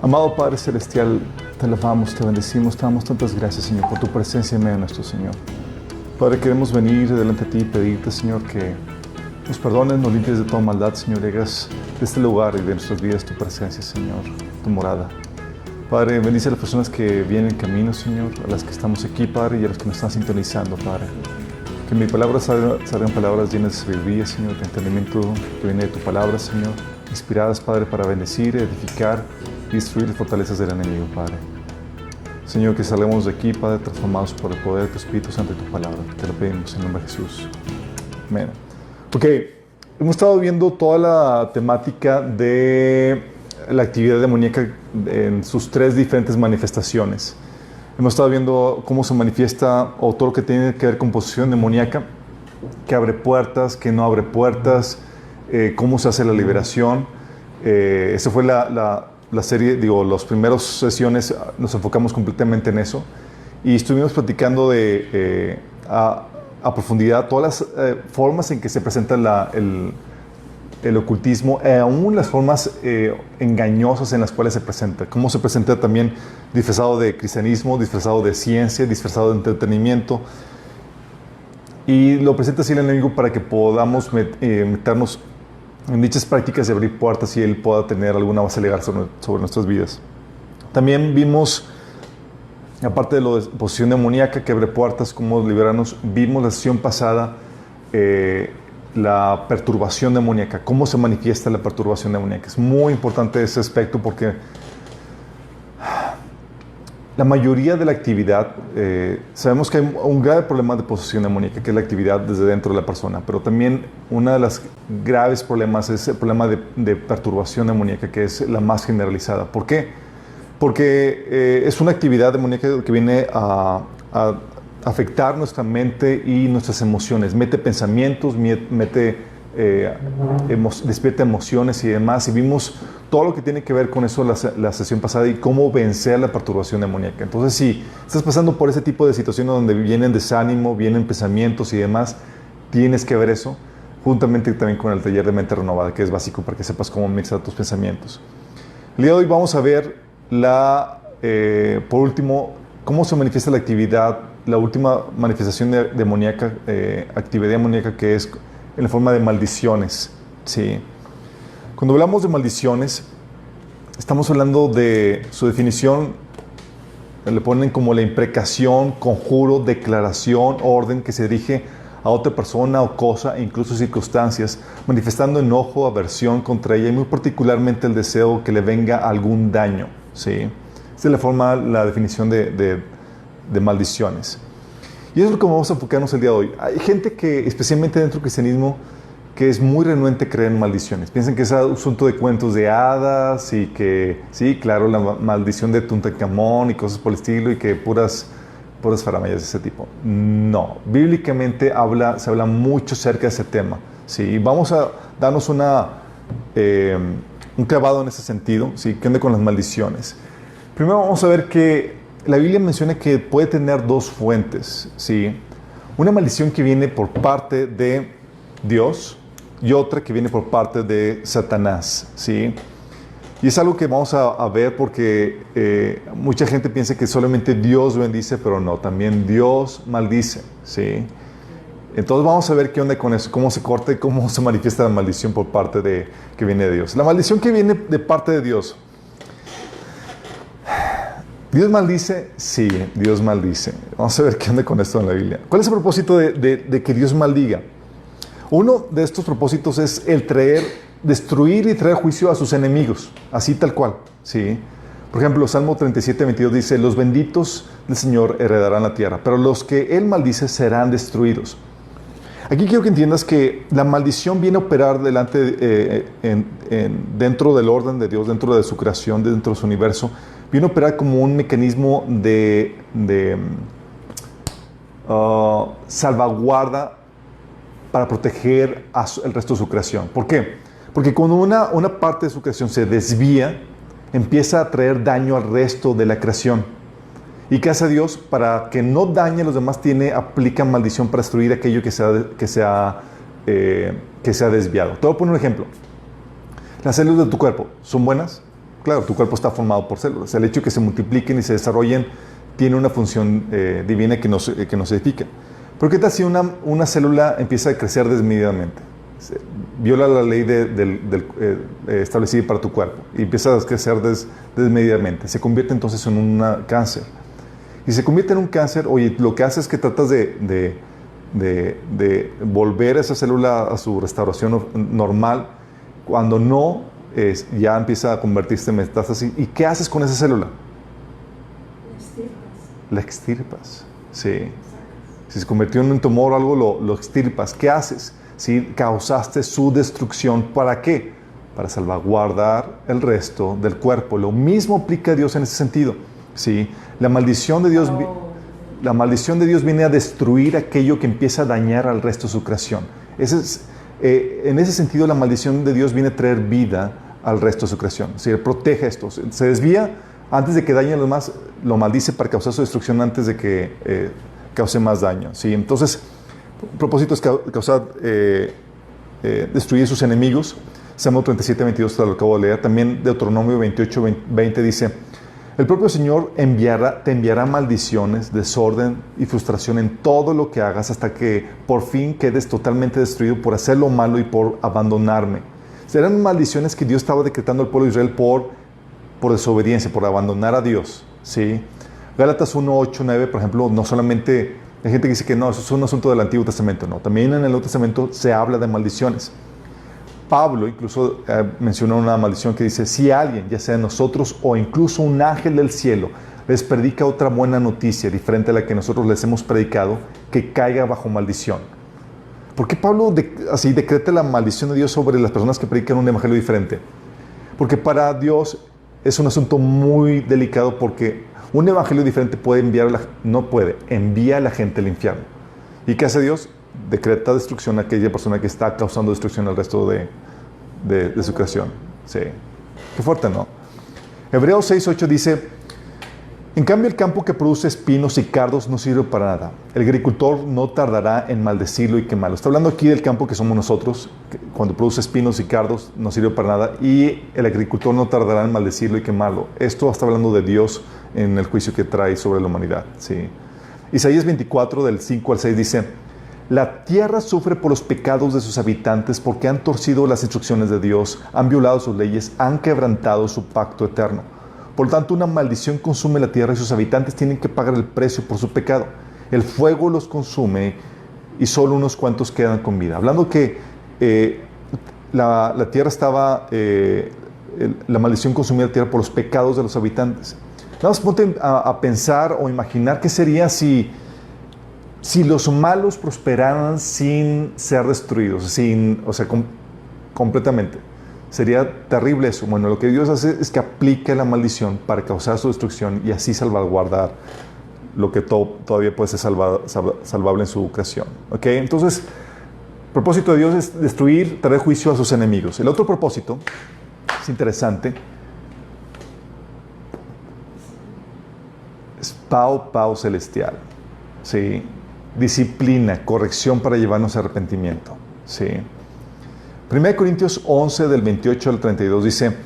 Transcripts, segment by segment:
Amado Padre Celestial, te alabamos, te bendecimos, te damos tantas gracias, Señor, por tu presencia en medio de nuestro Señor. Padre, queremos venir delante de ti y pedirte, Señor, que nos perdones, nos limpies de toda maldad, Señor, y hagas de este lugar y de nuestras vidas tu presencia, Señor, tu morada. Padre, bendice a las personas que vienen en camino, Señor, a las que estamos aquí, Padre, y a los que nos están sintonizando, Padre. Que mis palabras salgan palabras llenas de sabiduría, Señor, de entendimiento que viene de tu palabra, Señor, inspiradas, Padre, para bendecir, edificar y destruir las fortalezas del enemigo, Padre. Señor, que salgamos de aquí, Padre, transformados por el poder de tu Espíritu Santo y tu palabra. Te lo pedimos en nombre de Jesús. Amén. Ok, hemos estado viendo toda la temática de la actividad demoníaca en sus tres diferentes manifestaciones. Hemos estado viendo cómo se manifiesta o todo lo que tiene que ver con posesión demoníaca, que abre puertas, que no abre puertas, cómo se hace la liberación. Esa fue la serie, las primeras sesiones nos enfocamos completamente en eso y estuvimos platicando a profundidad todas las formas en que se presenta el ocultismo, aún las formas engañosas en las cuales se presenta. Cómo se presenta también disfrazado de cristianismo, disfrazado de ciencia, disfrazado de entretenimiento. Y lo presenta así el enemigo para que podamos meternos en dichas prácticas y abrir puertas y él pueda tener alguna base legal sobre nuestras vidas. También vimos, aparte de lo de posesión demoníaca que abre puertas, cómo liberarnos, vimos la sesión pasada la perturbación demoníaca, cómo se manifiesta la perturbación demoníaca. Es muy importante ese aspecto porque la mayoría de la actividad, sabemos que hay un grave problema de posesión demoníaca, que es la actividad desde dentro de la persona, pero también uno de los graves problemas es el problema de perturbación demoníaca, que es la más generalizada. ¿Por qué? Porque es una actividad demoníaca que viene a afectar nuestra mente y nuestras emociones. Mete pensamientos, despierta emociones y demás. Y vimos todo lo que tiene que ver con eso la sesión pasada y cómo vencer la perturbación demoníaca. Entonces, si estás pasando por ese tipo de situaciones donde vienen desánimo, vienen pensamientos y demás, tienes que ver eso, juntamente también con el taller de mente renovada, que es básico para que sepas cómo mixar tus pensamientos. El día de hoy vamos a ver por último, cómo se manifiesta la actividad, la última manifestación demoníaca, actividad demoníaca, que es en la forma de maldiciones. ¿Sí? Cuando hablamos de maldiciones, estamos hablando de su definición, le ponen como la imprecación, conjuro, declaración, orden que se dirige a otra persona o cosa, e incluso circunstancias, manifestando enojo, aversión contra ella y muy particularmente el deseo que le venga algún daño. ¿Sí? Esta es la definición de maldiciones. Y eso es lo que vamos a enfocarnos el día de hoy. Hay gente que, especialmente dentro del cristianismo, que es muy renuente a creer en maldiciones. Piensan que es asunto de cuentos de hadas y que, sí, claro, la maldición de Tutankamón y cosas por el estilo y que puras faramayas de ese tipo. No, bíblicamente se habla mucho acerca de ese tema. ¿Sí? Vamos a darnos un clavado en ese sentido, ¿sí? ¿Qué onda con las maldiciones? Primero vamos a ver que la Biblia menciona que puede tener dos fuentes, ¿sí? Una maldición que viene por parte de Dios y otra que viene por parte de Satanás, ¿sí? Y es algo que vamos a ver porque mucha gente piensa que solamente Dios bendice, pero no, también Dios maldice, ¿sí? Entonces vamos a ver qué onda con eso, cómo se corta y cómo se manifiesta la maldición por parte que viene de Dios. La maldición que viene de parte de Dios. ¿Dios maldice? Sí, Dios maldice. Vamos a ver qué onda con esto en la Biblia. ¿Cuál es el propósito de que Dios maldiga? Uno de estos propósitos es el destruir y traer juicio a sus enemigos, así tal cual, ¿sí? Por ejemplo, Salmo 37:22 dice: los benditos del Señor heredarán la tierra, pero los que Él maldice serán destruidos. Aquí quiero que entiendas que la maldición viene a operar dentro del orden de Dios, dentro de su creación, dentro de su universo. Viene a operar como un mecanismo de salvaguarda para proteger el resto de su creación. ¿Por qué? Porque cuando una parte de su creación se desvía, empieza a traer daño al resto de la creación. ¿Y qué hace Dios? Para que no dañe a los demás, aplica maldición para destruir aquello que se ha desviado. Te voy a poner un ejemplo. ¿Las células de tu cuerpo son buenas? claro, tu cuerpo está formado por células. El hecho de que se multipliquen y se desarrollen tiene una función divina que nos edifica. Pero ¿qué tal si una célula empieza a crecer desmedidamente? Viola la ley establecida para tu cuerpo y empieza a crecer desmedidamente. Se convierte entonces en un cáncer. Y se convierte en un cáncer, oye, lo que hace es que tratas de volver a esa célula a su restauración normal, cuando no, ya empieza a convertirse en metástasis. ¿Y qué haces con esa célula? La extirpas. Sí. Si se convirtió en un tumor o algo, lo extirpas. ¿Qué haces? ¿Sí? Causaste su destrucción. ¿Para qué? Para salvaguardar el resto del cuerpo. Lo mismo aplica a Dios en ese sentido. ¿Sí? La maldición de Dios viene a destruir aquello que empieza a dañar al resto de su creación. En ese sentido, la maldición de Dios viene a traer vida al resto de su creación. ¿Sí? Él protege esto. Se desvía antes de que dañe a los demás, lo maldice para causar su destrucción antes de que cause más daño. ¿Sí? Entonces, el propósito es destruir sus enemigos. Salmo 37, 22, te lo acabo de leer. También Deuteronomio 28, 20 dice: el propio Señor te enviará maldiciones, desorden y frustración en todo lo que hagas, hasta que por fin quedes totalmente destruido por hacer lo malo y por abandonarme. Serán maldiciones que Dios estaba decretando al pueblo de Israel por desobediencia, por abandonar a Dios. ¿Sí? Gálatas 1, 8, 9, por ejemplo, no solamente hay gente que dice que no, eso es un asunto del Antiguo Testamento. No, también en el Nuevo Testamento se habla de maldiciones. Pablo incluso menciona una maldición que dice: si alguien, ya sea nosotros o incluso un ángel del cielo, les predica otra buena noticia diferente a la que nosotros les hemos predicado, que caiga bajo maldición. ¿Por qué Pablo así decreta la maldición de Dios sobre las personas que predican un evangelio diferente? Porque para Dios es un asunto muy delicado, porque un evangelio diferente envía a la gente al infierno. ¿Y qué hace Dios? Decreta destrucción a aquella persona que está causando destrucción al resto de su creación. Sí. Qué fuerte, ¿no? Hebreos 6:8 dice: en cambio, el campo que produce espinos y cardos no sirve para nada. El agricultor no tardará en maldecirlo y quemarlo. Está hablando aquí del campo que somos nosotros, que cuando produce espinos y cardos no sirve para nada, y el agricultor no tardará en maldecirlo y quemarlo. Esto está hablando de Dios en el juicio que trae sobre la humanidad. Sí. Isaías 24, del 5 al 6 dice: la tierra sufre por los pecados de sus habitantes, porque han torcido las instrucciones de Dios, han violado sus leyes, han quebrantado su pacto eterno. Por lo tanto, una maldición consume la tierra y sus habitantes tienen que pagar el precio por su pecado. El fuego los consume y solo unos cuantos quedan con vida. Hablando que la tierra estaba, la maldición consumía la tierra por los pecados de los habitantes. Nada más ponte a pensar o imaginar qué sería si los malos prosperaran sin ser destruidos, completamente. Sería terrible eso. Bueno, lo que Dios hace es que aplique la maldición para causar su destrucción y así salvaguardar lo que todavía puede ser salvable en su creación. ¿Ok? Entonces, el propósito de Dios es destruir, traer juicio a sus enemigos. El otro propósito es interesante. Es pau celestial. ¿Sí? Disciplina, corrección para llevarnos a arrepentimiento. ¿Sí? 1 Corintios 11, del 28 al 32 dice: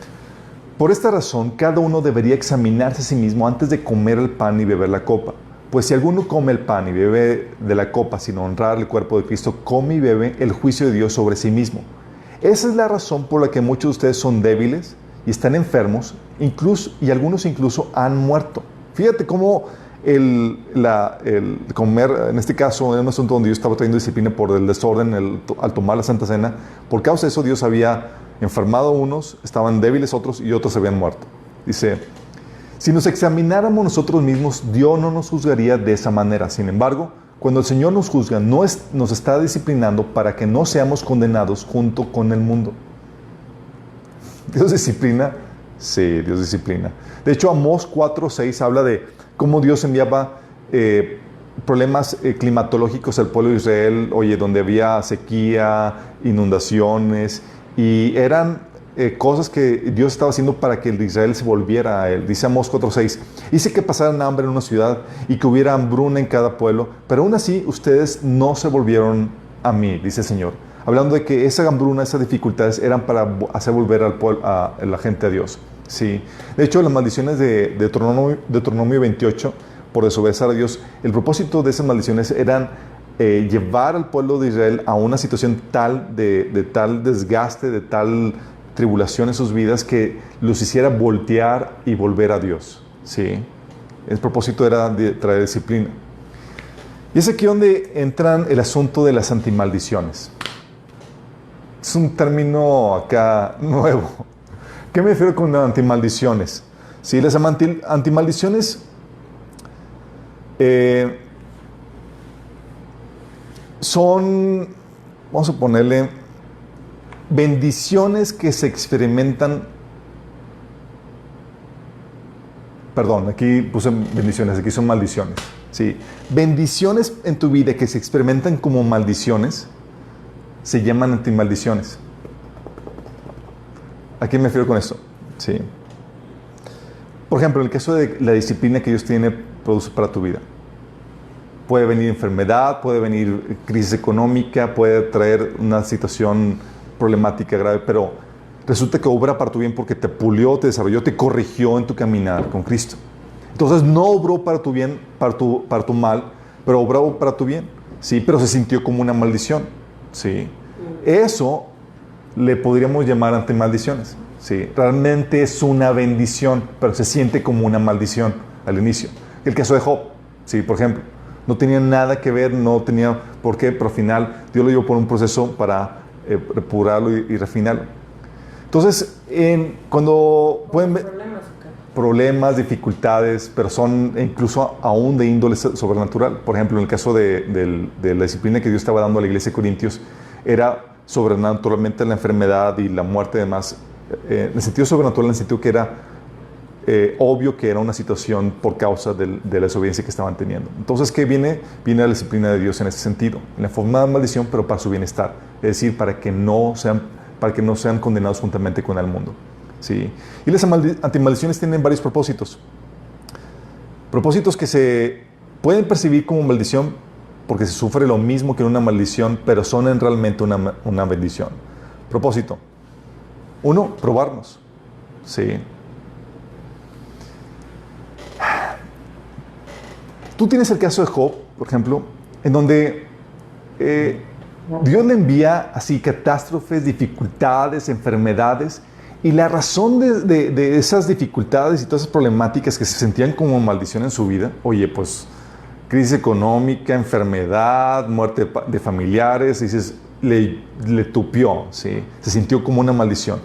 por esta razón, cada uno debería examinarse a sí mismo antes de comer el pan y beber la copa. Pues si alguno come el pan y bebe de la copa sin honrar el cuerpo de Cristo, come y bebe el juicio de Dios sobre sí mismo. Esa es la razón por la que muchos de ustedes son débiles y están enfermos, y algunos incluso han muerto. Fíjate cómo el comer, en este caso, era un asunto donde Dios estaba trayendo disciplina por el desorden al tomar la Santa Cena. Por causa de eso, Dios había enfermado a unos, estaban débiles otros y otros habían muerto. Dice: si nos examináramos nosotros mismos, Dios no nos juzgaría de esa manera. Sin embargo, cuando el Señor nos juzga, nos está disciplinando para que no seamos condenados junto con el mundo. ¿Dios disciplina? Sí, Dios disciplina. De hecho, Amós 4:6 habla de cómo Dios enviaba problemas climatológicos al pueblo de Israel, donde había sequía, inundaciones, y eran cosas que Dios estaba haciendo para que el de Israel se volviera a Él. Dice Amós 4:6: hice que pasaran hambre en una ciudad y que hubiera hambruna en cada pueblo, pero aún así ustedes no se volvieron a mí, dice el Señor. Hablando de que esa hambruna, esas dificultades eran para hacer volver a la gente a Dios. Sí. De hecho, las maldiciones de Deuteronomio 28, por desobedecer a Dios, el propósito de esas maldiciones eran llevar al pueblo de Israel a una situación tal de tal desgaste, de tal tribulación en sus vidas, que los hiciera voltear y volver a Dios. Sí. El propósito era de traer disciplina. Y es aquí donde entran el asunto de las antimaldiciones. Es un término acá nuevo. ¿Qué me refiero con antimaldiciones? Sí, las antimaldiciones son, vamos a ponerle, bendiciones que se experimentan. Perdón, aquí puse bendiciones, aquí son maldiciones. Sí, bendiciones en tu vida que se experimentan como maldiciones se llaman antimaldiciones. ¿A qué me refiero con esto? Sí. Por ejemplo, en el caso de la disciplina que Dios produce para tu vida. Puede venir enfermedad, puede venir crisis económica, puede traer una situación problemática grave, pero resulta que obra para tu bien porque te pulió, te desarrolló, te corrigió en tu caminar con Cristo. Entonces no obró para tu bien, para tu mal, pero obró para tu bien. Sí, pero se sintió como una maldición. Sí. Eso le podríamos llamar antimaldiciones. Sí. Realmente es una bendición, pero se siente como una maldición al inicio. El caso de Job, sí, por ejemplo. No tenía nada que ver, no tenía por qué, pero al final Dios lo llevó por un proceso para depurarlo y refinarlo. Entonces, cuando pueden ver problemas, dificultades, pero son incluso aún de índole sobrenatural. Por ejemplo, en el caso de la disciplina que Dios estaba dando a la iglesia de Corintios, era sobrenaturalmente la enfermedad y la muerte y demás. En el sentido sobrenatural, en el sentido que era obvio que era una situación por causa de la desobediencia que estaban teniendo. Entonces, ¿qué viene? Viene la disciplina de Dios en ese sentido, en la forma de maldición, pero para su bienestar. Es decir, para que no sean condenados juntamente con el mundo. ¿Sí? Y las antimaldiciones tienen varios propósitos. Propósitos que se pueden percibir como maldición porque se sufre lo mismo que una maldición, pero son realmente una bendición. Propósito. 1, probarnos. ¿Sí? Tú tienes el caso de Job, por ejemplo, en donde Dios le envía así catástrofes, dificultades, enfermedades, y la razón de esas dificultades y todas esas problemáticas que se sentían como maldición en su vida, oye, pues crisis económica, enfermedad, muerte de familiares, dices, le tupió, ¿sí? Se sintió como una maldición.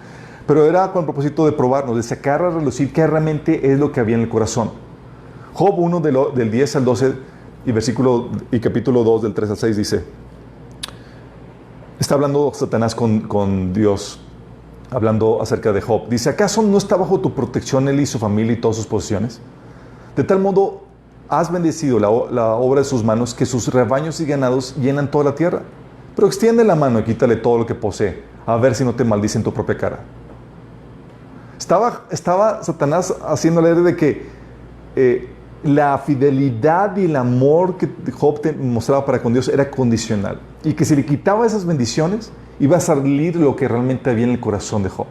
Pero era con el propósito de probarnos, de sacar a relucir qué realmente es lo que había en el corazón. Job 1 del 10 al 12 y capítulo 2 del 3 al 6 dice, está hablando Satanás con Dios, hablando acerca de Job. Dice, ¿acaso no está bajo tu protección él y su familia y todas sus posesiones? De tal modo has bendecido la obra de sus manos, que sus rebaños y ganados llenan toda la tierra. Pero extiende la mano y quítale todo lo que posee, a ver si no te maldice en tu propia cara. Estaba Satanás haciéndole de que la fidelidad y el amor que Job mostraba para con Dios era condicional. Y que si le quitaba esas bendiciones, iba a salir lo que realmente había en el corazón de Job.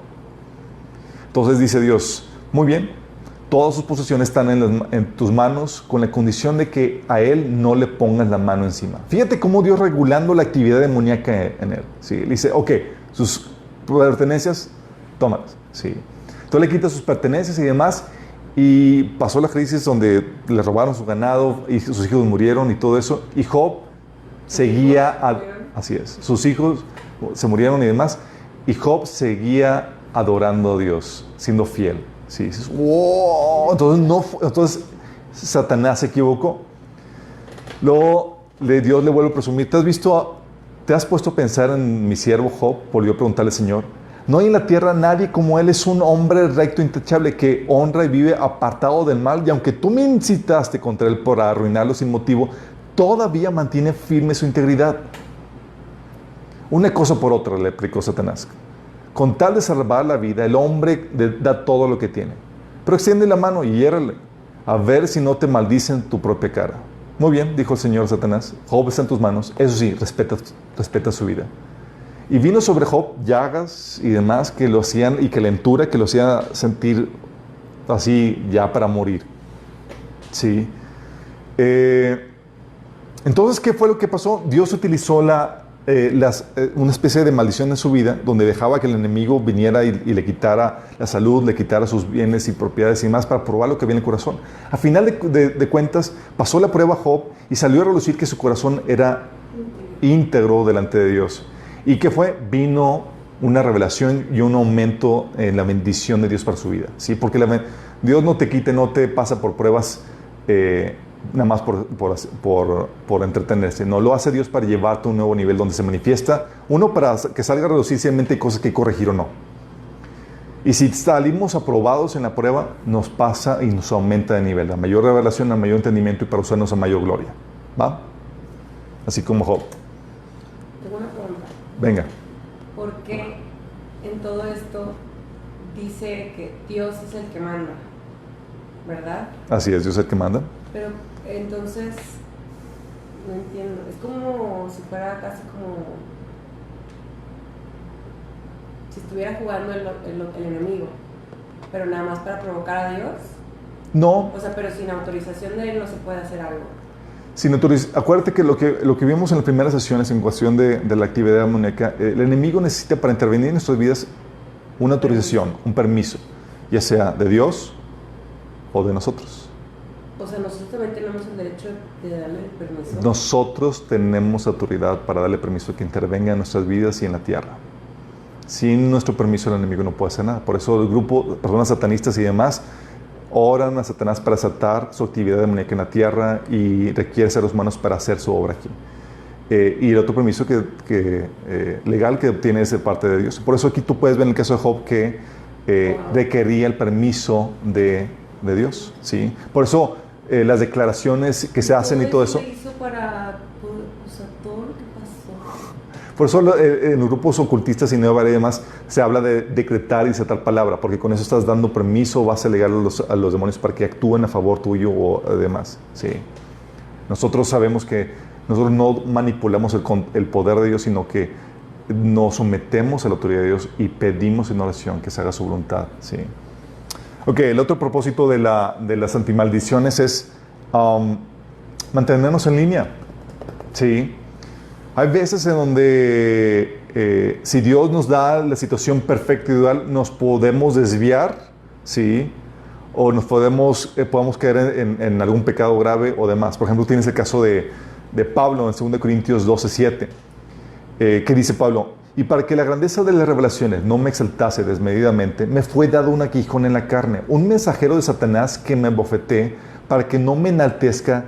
Entonces dice Dios, muy bien, todas sus posesiones están en tus manos, con la condición de que a él no le pongas la mano encima. Fíjate cómo Dios regulando la actividad demoníaca en él. ¿Sí? Le dice, ok, sus pertenencias, tómalas. ¿Sí? Entonces le quita sus pertenencias y demás. Y pasó la crisis donde le robaron su ganado y sus hijos murieron y todo eso. Y Job seguía, así es, sus hijos se murieron y demás. Y Job seguía adorando a Dios, siendo fiel. ¿Sí? Dices, wow. Entonces Satanás se equivocó. Luego Dios le vuelve a presumir, ¿te has puesto a pensar en mi siervo Job? Volvió a preguntarle al Señor. No hay en la tierra nadie como él, es un hombre recto, intachable, que honra y vive apartado del mal, y aunque tú me incitaste contra él por arruinarlo sin motivo, todavía mantiene firme su integridad. Una cosa por otra, le aplicó Satanás. Con tal de salvar la vida, el hombre da todo lo que tiene. Pero extiende la mano y hiérale, a ver si no te maldicen tu propia cara. Muy bien, dijo el Señor Satanás, Job está en tus manos, eso sí, respeta su vida. Y vino sobre Job llagas y demás que lo hacían, y calentura que lo hacía sentir así ya para morir. Sí. Entonces, ¿qué fue lo que pasó? Dios utilizó una especie de maldición en su vida, donde dejaba que el enemigo viniera y le quitara la salud, le quitara sus bienes y propiedades y más para probar lo que había en el corazón. A final de cuentas, pasó la prueba Job y salió a relucir que su corazón era íntegro delante de Dios. ¿Y qué fue? Vino una revelación y un aumento en la bendición de Dios para su vida. ¿Sí? Porque Dios no te quite, no te pasa por pruebas nada más por entretenerse. No, lo hace Dios para llevarte a un nuevo nivel donde se manifiesta, uno, para que salga a reducir simplemente cosas que hay que corregir o no. Y si salimos aprobados en la prueba, nos pasa y nos aumenta de nivel, a mayor revelación, a mayor entendimiento y para usarnos a mayor gloria. ¿Va? Así como Job. Tengo una pregunta. Venga. ¿Por qué en todo esto dice que Dios es el que manda? ¿Verdad? Así es, Dios es el que manda. Pero entonces, no entiendo, es como si fuera casi como si estuviera jugando el enemigo, pero nada más para provocar a Dios. No. O sea, pero sin autorización de él no se puede hacer algo. Acuérdate que lo que vimos en las primeras sesiones en cuestión de la actividad demoníaca, el enemigo necesita para intervenir en nuestras vidas una autorización, un permiso, ya sea de Dios o de nosotros. O sea, nosotros también tenemos el derecho de darle el permiso. Nosotros tenemos autoridad para darle permiso a que intervenga en nuestras vidas y en la tierra. Sin nuestro permiso el enemigo no puede hacer nada. Por eso el grupo, personas satanistas y demás, oran a Satanás para desatar su actividad demoníaca en la tierra y requiere seres humanos para hacer su obra aquí. Y el otro permiso legal que obtiene es de parte de Dios. Por eso aquí tú puedes ver en el caso de Job que requería el permiso de Dios. ¿Sí? Por eso las declaraciones que se hacen y todo eso. ¿Qué hizo para, o sea, todo lo que pasó? Por eso en los grupos ocultistas y nueva y demás se habla de decretar y desatar palabra, porque con eso estás dando permiso, vas a legar a los demonios para que actúen a favor tuyo o demás. ¿Sí? Nosotros sabemos que nosotros no manipulamos el poder de Dios, sino que nos sometemos a la autoridad de Dios y pedimos en oración que se haga su voluntad. ¿Sí? Ok, el otro propósito de las antimaldiciones es mantenernos en línea. ¿Sí? Hay veces en donde si Dios nos da la situación perfecta y ideal, nos podemos desviar, ¿sí? O podemos caer en algún pecado grave o demás. Por ejemplo, tienes el caso de Pablo en 2 Corintios 12:7, que dice Pablo: y para que la grandeza de las revelaciones no me exaltase desmedidamente, me fue dado un aguijón en la carne, un mensajero de Satanás que me abofeté para que no me enaltezca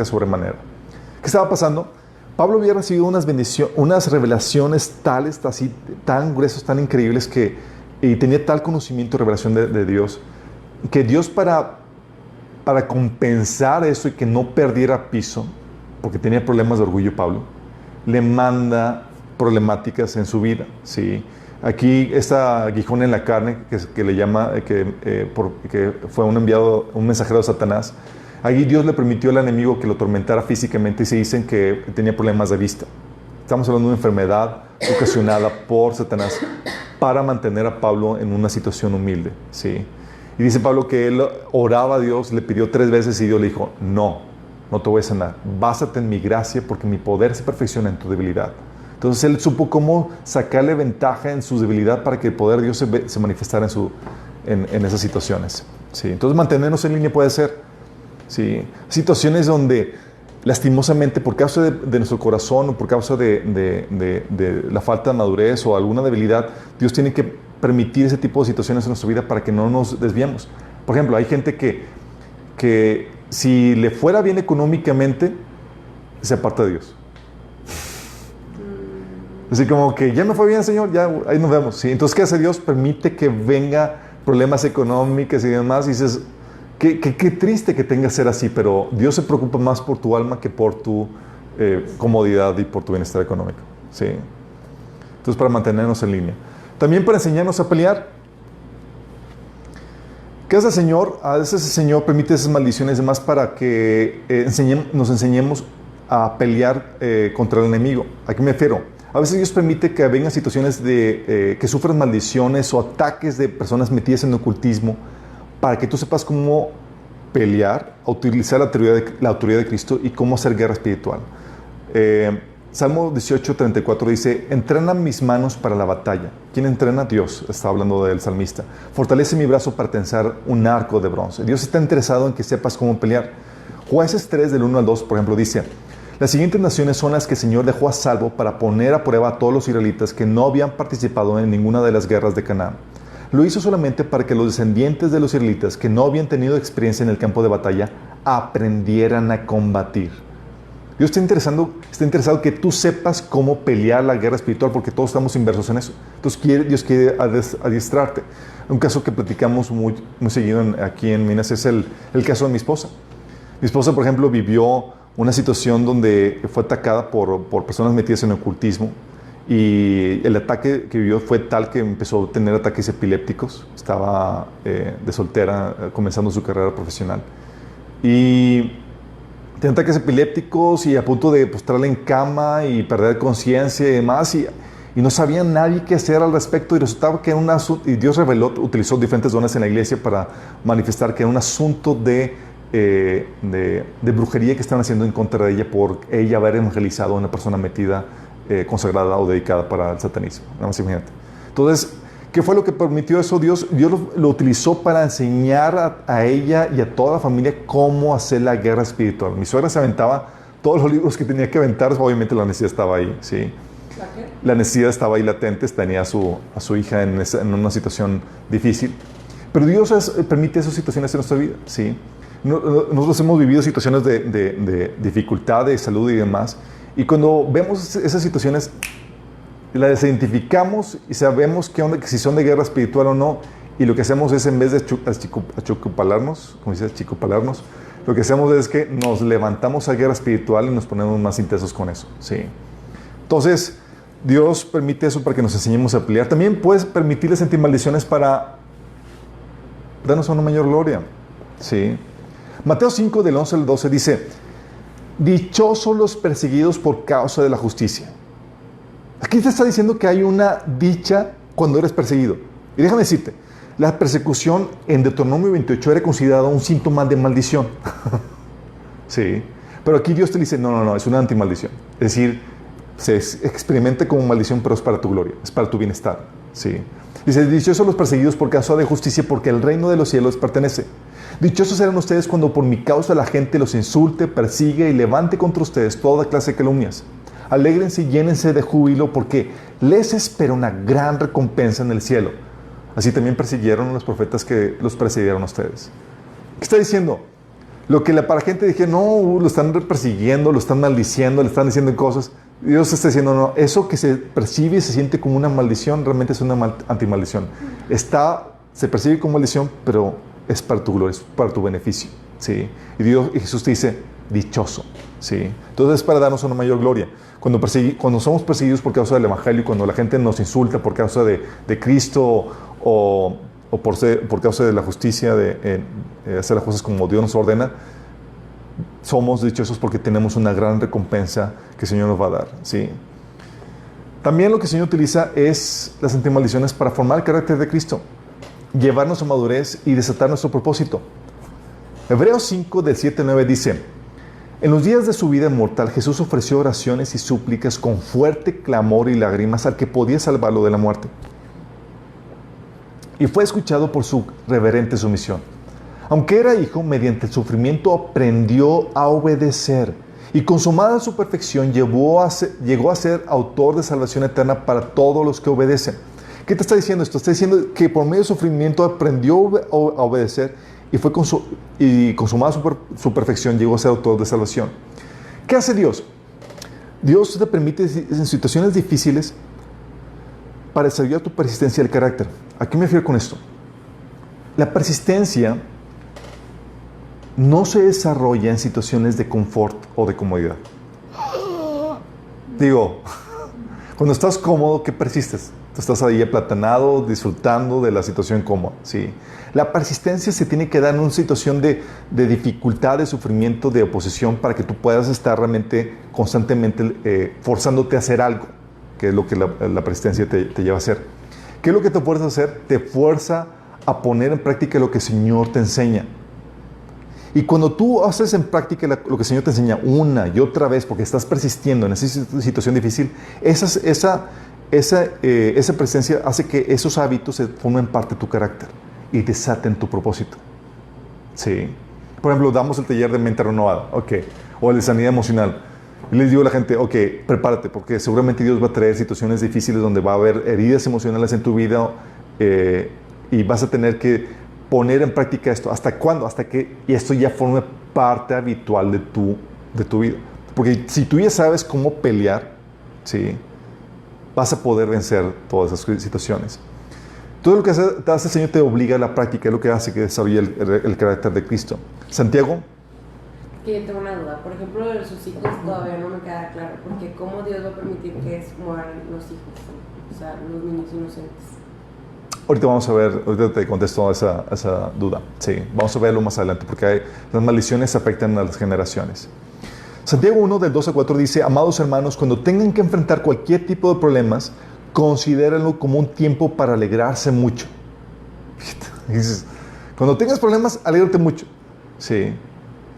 sobremanera. ¿Qué estaba pasando? Pablo había recibido unas revelaciones tales, así, tan gruesas, tan increíbles, y tenía tal conocimiento y revelación de Dios, que Dios para compensar eso y que no perdiera piso, porque tenía problemas de orgullo Pablo, le manda problemáticas en su vida. ¿Sí? Aquí esta aguijón en la carne, que le llama, que fue un mensajero de Satanás. Allí Dios le permitió al enemigo que lo atormentara físicamente y se dicen que tenía problemas de vista. Estamos hablando de una enfermedad ocasionada por Satanás para mantener a Pablo en una situación humilde. ¿Sí? Y dice Pablo que él oraba a Dios, le pidió 3 veces y Dios le dijo: no te voy a sanar, básate en mi gracia porque mi poder se perfecciona en tu debilidad. Entonces él supo cómo sacarle ventaja en su debilidad para que el poder de Dios se manifestara en esas situaciones. ¿Sí? Entonces mantenernos en línea puede ser, ¿sí? Situaciones donde lastimosamente por causa de nuestro corazón o por causa de la falta de madurez o alguna debilidad, Dios tiene que permitir ese tipo de situaciones en nuestra vida para que no nos desviemos. Por ejemplo, hay gente que si le fuera bien económicamente, se aparta de Dios. Así como que ya me fue bien, Señor, ya ahí nos vemos. ¿Sí? Entonces, ¿qué hace Dios? Permite que venga problemas económicos y demás. Y dices, qué triste que tenga que ser así, pero Dios se preocupa más por tu alma que por tu comodidad y por tu bienestar económico. ¿Sí? Entonces, para mantenernos en línea. También para enseñarnos a pelear. ¿Qué hace el Señor? A veces el Señor permite esas maldiciones y demás para que nos enseñemos a pelear contra el enemigo. ¿A qué me refiero? A veces Dios permite que vengan situaciones que sufran maldiciones o ataques de personas metidas en el ocultismo para que tú sepas cómo pelear, utilizar la autoridad de Cristo y cómo hacer guerra espiritual. Salmo 18:34 dice: entrena mis manos para la batalla. ¿Quién entrena? Dios. Está hablando del salmista. Fortalece mi brazo para tensar un arco de bronce. Dios está interesado en que sepas cómo pelear. Jueces 3 del 1 al 2, por ejemplo, dice: las siguientes naciones son las que el Señor dejó a salvo para poner a prueba a todos los israelitas que no habían participado en ninguna de las guerras de Canaán. Lo hizo solamente para que los descendientes de los israelitas que no habían tenido experiencia en el campo de batalla aprendieran a combatir. Dios está interesado que tú sepas cómo pelear la guerra espiritual, porque todos estamos inversos en eso. Entonces Dios quiere adiestrarte. Un caso que platicamos muy seguido aquí en Minas es el caso de mi esposa. Mi esposa, por ejemplo, vivió una situación donde fue atacada por personas metidas en el ocultismo, y el ataque que vivió fue tal que empezó a tener ataques epilépticos. Estaba de soltera, comenzando su carrera profesional. Y tenía ataques epilépticos y a punto de postrarla en cama y perder conciencia y demás, y no sabía nadie qué hacer al respecto, y resultaba que era y Dios utilizó diferentes dones en la iglesia para manifestar que era un asunto de brujería que estaban haciendo en contra de ella por ella haber evangelizado a una persona metida, consagrada o dedicada para el satanismo. Nada más imagínate. Entonces, ¿qué fue lo que permitió eso? Dios lo utilizó para enseñar a ella y a toda la familia cómo hacer la guerra espiritual. Mi suegra se aventaba todos los libros que tenía que aventar. Obviamente la necesidad estaba ahí, ¿sí? La necesidad estaba ahí latente. Tenía a su hija en una situación difícil. Pero Dios permite esas situaciones en nuestra vida, ¿sí? Nosotros hemos vivido situaciones de dificultad, de salud y demás. Y cuando vemos esas situaciones, las identificamos y sabemos qué onda, que si son de guerra espiritual o no, y lo que hacemos es, en vez de achicopalarnos, como dice, achicopalarnos, lo que hacemos es que nos levantamos a guerra espiritual y nos ponemos más intensos con eso, ¿sí? Entonces, Dios permite eso para que nos enseñemos a pelear. También puedes permitirle sentir maldiciones para darnos una mayor gloria, ¿sí? Mateo 5, del 11 al 12 dice: dichosos los perseguidos por causa de la justicia. Aquí te está diciendo que hay una dicha cuando eres perseguido. Y déjame decirte, la persecución en Deuteronomio 28 era considerada un síntoma de maldición. Sí. Pero aquí Dios te dice: no, es una antimaldición. Es decir, se experimenta como maldición, pero es para tu gloria, es para tu bienestar. Sí. Dice: dichosos los perseguidos por causa de justicia, porque el reino de los cielos pertenece. Dichosos serán ustedes cuando por mi causa la gente los insulte, persigue y levante contra ustedes toda clase de calumnias. Alégrense y llénense de júbilo, porque les espera una gran recompensa en el cielo. Así también persiguieron a los profetas que los precedieron a ustedes. ¿Qué está diciendo? Lo que para la gente dije: no, lo están persiguiendo, lo están maldiciendo, le están diciendo cosas. Dios está diciendo: no, eso que se percibe y se siente como una maldición, realmente es una antimaldición. Se percibe como maldición, pero es para tu gloria, es para tu beneficio, ¿sí? Y Jesús te dice: dichoso, ¿sí? Entonces es para darnos una mayor gloria. Cuando somos perseguidos por causa del Evangelio, cuando la gente nos insulta por causa de Cristo o por causa de la justicia, de hacer las cosas como Dios nos ordena, somos dichosos porque tenemos una gran recompensa que el Señor nos va a dar, ¿sí? También lo que el Señor utiliza es las antimaldiciones para formar el carácter de Cristo, llevarnos a madurez y desatar nuestro propósito. Hebreos 5, del 7 al 9 dice: en los días de su vida mortal, Jesús ofreció oraciones y súplicas con fuerte clamor y lágrimas al que podía salvarlo de la muerte. Y fue escuchado por su reverente sumisión. Aunque era hijo, mediante el sufrimiento aprendió a obedecer, y consumada su perfección llegó a ser autor de salvación eterna para todos los que obedecen. ¿Qué te está diciendo esto? Está diciendo que por medio del sufrimiento aprendió a obedecer, y consumada su perfección llegó a ser autor de salvación. ¿Qué hace Dios? Dios te permite en situaciones difíciles para desarrollar tu persistencia del carácter. ¿A qué me refiero con esto? La persistencia no se desarrolla en situaciones de confort o de comodidad. Digo, cuando estás cómodo, ¿qué persistes? Tú estás ahí aplatanado, disfrutando de la situación cómoda, ¿sí? La persistencia se tiene que dar en una situación de dificultad, de sufrimiento, de oposición, para que tú puedas estar realmente, constantemente forzándote a hacer algo, ¿ok? que es lo que la persistencia te lleva a hacer. ¿Qué es lo que te fuerza a hacer? Te fuerza a poner en práctica lo que el Señor te enseña. Y cuando tú haces en práctica lo que el Señor te enseña una y otra vez, porque estás persistiendo en esa situación difícil, esa presencia hace que esos hábitos se formen parte de tu carácter y desaten tu propósito. Sí. Por ejemplo, damos el taller de mente renovada, o el de sanidad emocional. Y les digo a la gente, prepárate, porque seguramente Dios va a traer situaciones difíciles donde va a haber heridas emocionales en tu vida y vas a tener que poner en práctica esto. ¿Hasta cuándo? Hasta que esto ya forme parte habitual de tu vida. Porque si tú ya sabes cómo pelear, ¿sí?, vas a poder vencer todas esas situaciones. Todo lo que hace el Señor te obliga a la práctica, es lo que hace que desarrolle el carácter de Cristo. Santiago. Que yo tengo una duda. Por ejemplo, de sus hijos todavía no me queda claro, porque ¿cómo Dios va a permitir que mueran los hijos? O sea, los niños inocentes. Ahorita te contesto esa duda. Sí, vamos a verlo más adelante, porque las maldiciones afectan a las generaciones. Santiago 1, del 2 al 4 dice: amados hermanos, cuando tengan que enfrentar cualquier tipo de problemas, considérenlo como un tiempo para alegrarse mucho. Dices, cuando tengas problemas, alégrate mucho. Sí.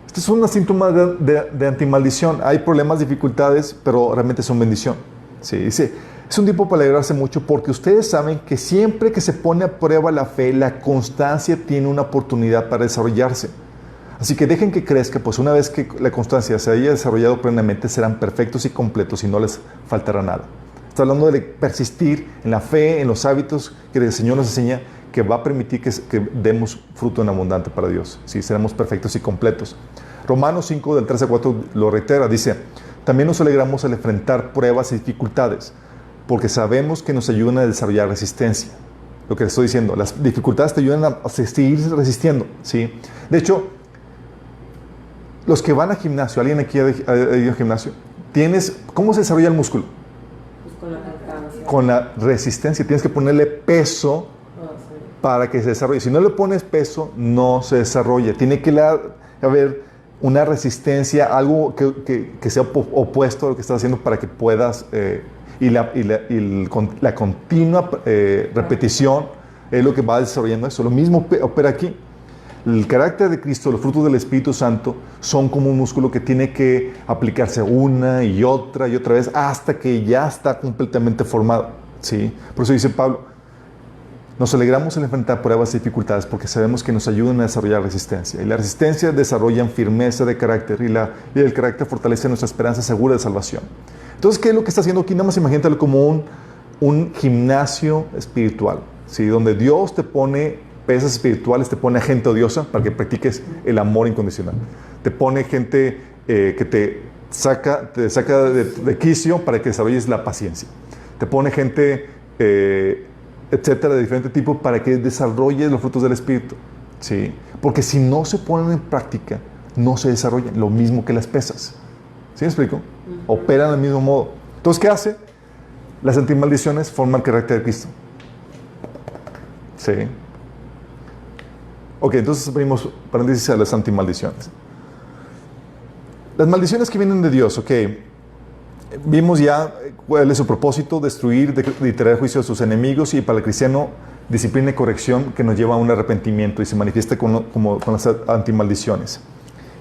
Esto es un síntoma de antimaldición. Hay problemas, dificultades, pero realmente son bendición. Sí, dice, es un tiempo para alegrarse mucho porque ustedes saben que siempre que se pone a prueba la fe, la constancia tiene una oportunidad para desarrollarse. Así que dejen que crezca, pues una vez que la constancia se haya desarrollado plenamente, serán perfectos y completos y no les faltará nada. Está hablando de persistir en la fe, en los hábitos que el Señor nos enseña, que va a permitir que demos fruto en abundante para Dios. Sí, seremos perfectos y completos. Romanos 5, del 3 al 4 lo reitera, dice: también nos alegramos al enfrentar pruebas y dificultades, porque sabemos que nos ayudan a desarrollar resistencia. Lo que les estoy diciendo, las dificultades te ayudan a seguir resistiendo, ¿sí? De hecho, los que van al gimnasio, ¿alguien aquí ha ido al gimnasio? ¿Cómo se desarrolla el músculo? Pues con la constancia. Con la resistencia. Tienes que ponerle peso para que se desarrolle. Si no le pones peso, no se desarrolla. Tiene que haber una resistencia, algo que sea opuesto a lo que estás haciendo para que puedas... y la continua repetición es lo que va desarrollando eso. Lo mismo opera aquí. El carácter de Cristo, los frutos del Espíritu Santo, son como un músculo que tiene que aplicarse una y otra vez hasta que ya está completamente formado. ¿Sí? Por eso dice Pablo, nos alegramos al enfrentar pruebas y dificultades porque sabemos que nos ayudan a desarrollar resistencia. Y la resistencia desarrolla firmeza de carácter y el carácter fortalece nuestra esperanza segura de salvación. Entonces, ¿qué es lo que está haciendo aquí? Nada más imagínatelo como un gimnasio espiritual, ¿sí? Donde Dios te pone pesas espirituales, te pone a gente odiosa para que practiques el amor incondicional. Te pone gente que te saca de quicio para que desarrolles la paciencia. Te pone gente, etcétera, de diferente tipo para que desarrolles los frutos del Espíritu. ¿Sí? Porque si no se ponen en práctica, no se desarrollan. Lo mismo que las pesas. ¿Sí me explico? Operan del mismo modo. Entonces, ¿qué hace? Las antimaldiciones forman el carácter de Cristo. ¿Sí? Entonces abrimos paréntesis a las antimaldiciones. Las maldiciones que vienen de Dios, vimos ya cuál es su propósito: destruir y traer juicio a sus enemigos, y para el cristiano, disciplina y corrección que nos lleva a un arrepentimiento y se manifiesta con las antimaldiciones.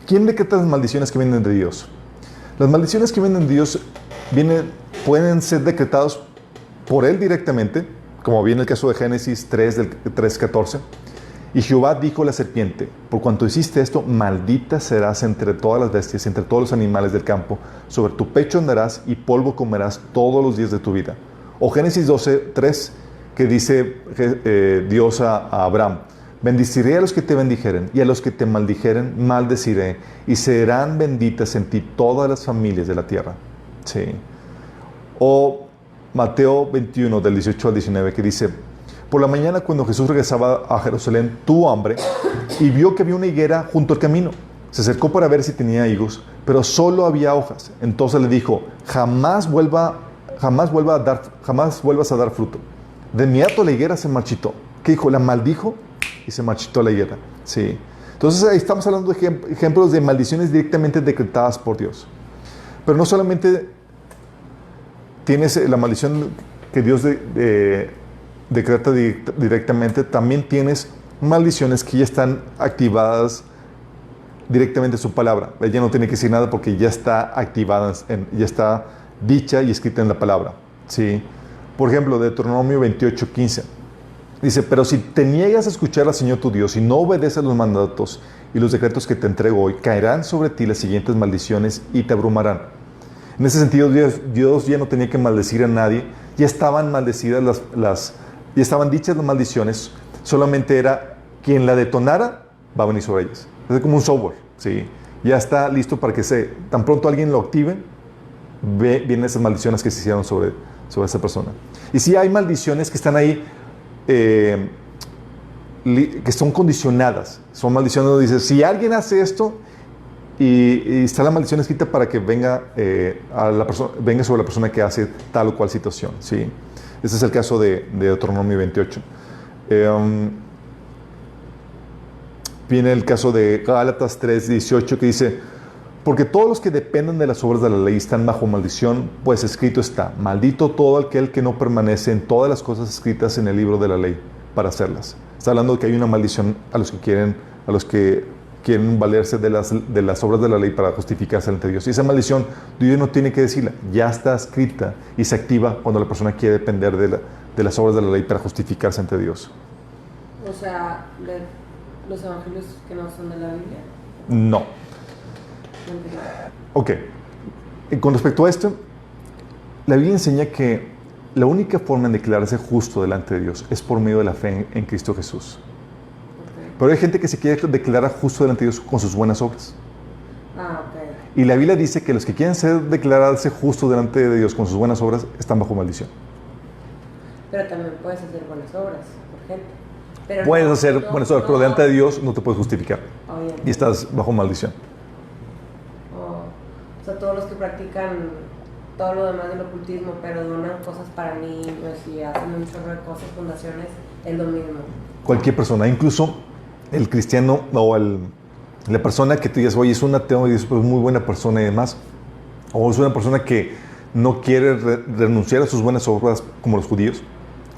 ¿Quién decreta las maldiciones que vienen de Dios? Las maldiciones que vienen de Dios pueden ser decretadas por Él directamente, como viene el caso de Génesis 3, del 3:14. Y Jehová dijo a la serpiente: por cuanto hiciste esto, maldita serás entre todas las bestias, entre todos los animales del campo. Sobre tu pecho andarás y polvo comerás todos los días de tu vida. O Génesis 12:3, que dice Dios a Abraham: bendeciré a los que te bendijeren, y a los que te maldijeren maldeciré, y serán benditas en ti todas las familias de la tierra. Sí. O Mateo 21, del 18 al 19, que dice: por la mañana, cuando Jesús regresaba a Jerusalén, tuvo hambre y vio que había una higuera junto al camino. Se acercó para ver si tenía higos, pero solo había hojas. Entonces le dijo: jamás vuelvas a dar fruto. De inmediato la higuera se marchitó. ¿Qué dijo? La maldijo y se marchitó la higuera. Sí. Entonces ahí estamos hablando de ejemplos de maldiciones directamente decretadas por Dios. Pero no solamente tienes la maldición que Dios decreta directamente, también tienes maldiciones que ya están activadas directamente en su palabra. Ella no tiene que decir nada porque ya está activada, ya está dicha y escrita en la palabra. ¿Sí? Por ejemplo, Deuteronomio 28:15. Dice, pero si te niegas a escuchar al Señor tu Dios y no obedeces los mandatos y los decretos que te entrego hoy, caerán sobre ti las siguientes maldiciones y te abrumarán. En ese sentido, Dios ya no tenía que maldecir a nadie, ya estaban maldecidas ya estaban dichas las maldiciones, solamente era quien la detonara, va a venir sobre ellas. Es como un software, ¿sí? Ya está listo para que tan pronto alguien lo active, vienen esas maldiciones que se hicieron sobre esa persona. Y si hay maldiciones que están ahí, que son condicionadas, son maldiciones donde dice, si alguien hace esto, y está la maldición escrita para que venga, venga sobre la persona que hace tal o cual situación, ¿sí? Este es el caso de Deuteronomio 28. Viene el caso de Gálatas 3:18 que dice, porque todos los que dependen de las obras de la ley están bajo maldición, pues escrito está, maldito todo aquel que no permanece en todas las cosas escritas en el libro de la ley para hacerlas. Está hablando de que hay una maldición a los que quieren valerse de las obras de la ley para justificarse ante Dios. Y esa maldición, Dios no tiene que decirla, ya está escrita y se activa cuando la persona quiere depender de las obras de la ley para justificarse ante Dios. O sea, los evangelios que no son de la Biblia. No. Ok. Con respecto a esto, la Biblia enseña que la única forma de declararse justo delante de Dios es por medio de la fe en Cristo Jesús. Pero hay gente que se quiere declarar justo delante de Dios con sus buenas obras. Y la Biblia dice que los que quieren declararse justo delante de Dios con sus buenas obras están bajo maldición. Pero también puedes hacer buenas obras, por ejemplo. Puedes hacer buenas obras, pero delante de Dios no te puedes justificar. Y estás bajo maldición. O sea, todos los que practican todo lo demás del ocultismo, pero donan cosas para niños y hacen un chorro de cosas, fundaciones, es lo mismo. Cualquier persona, incluso el cristiano o la persona que tú digas, oye, es un ateo y es muy buena persona y demás, o es una persona que no quiere renunciar a sus buenas obras como los judíos,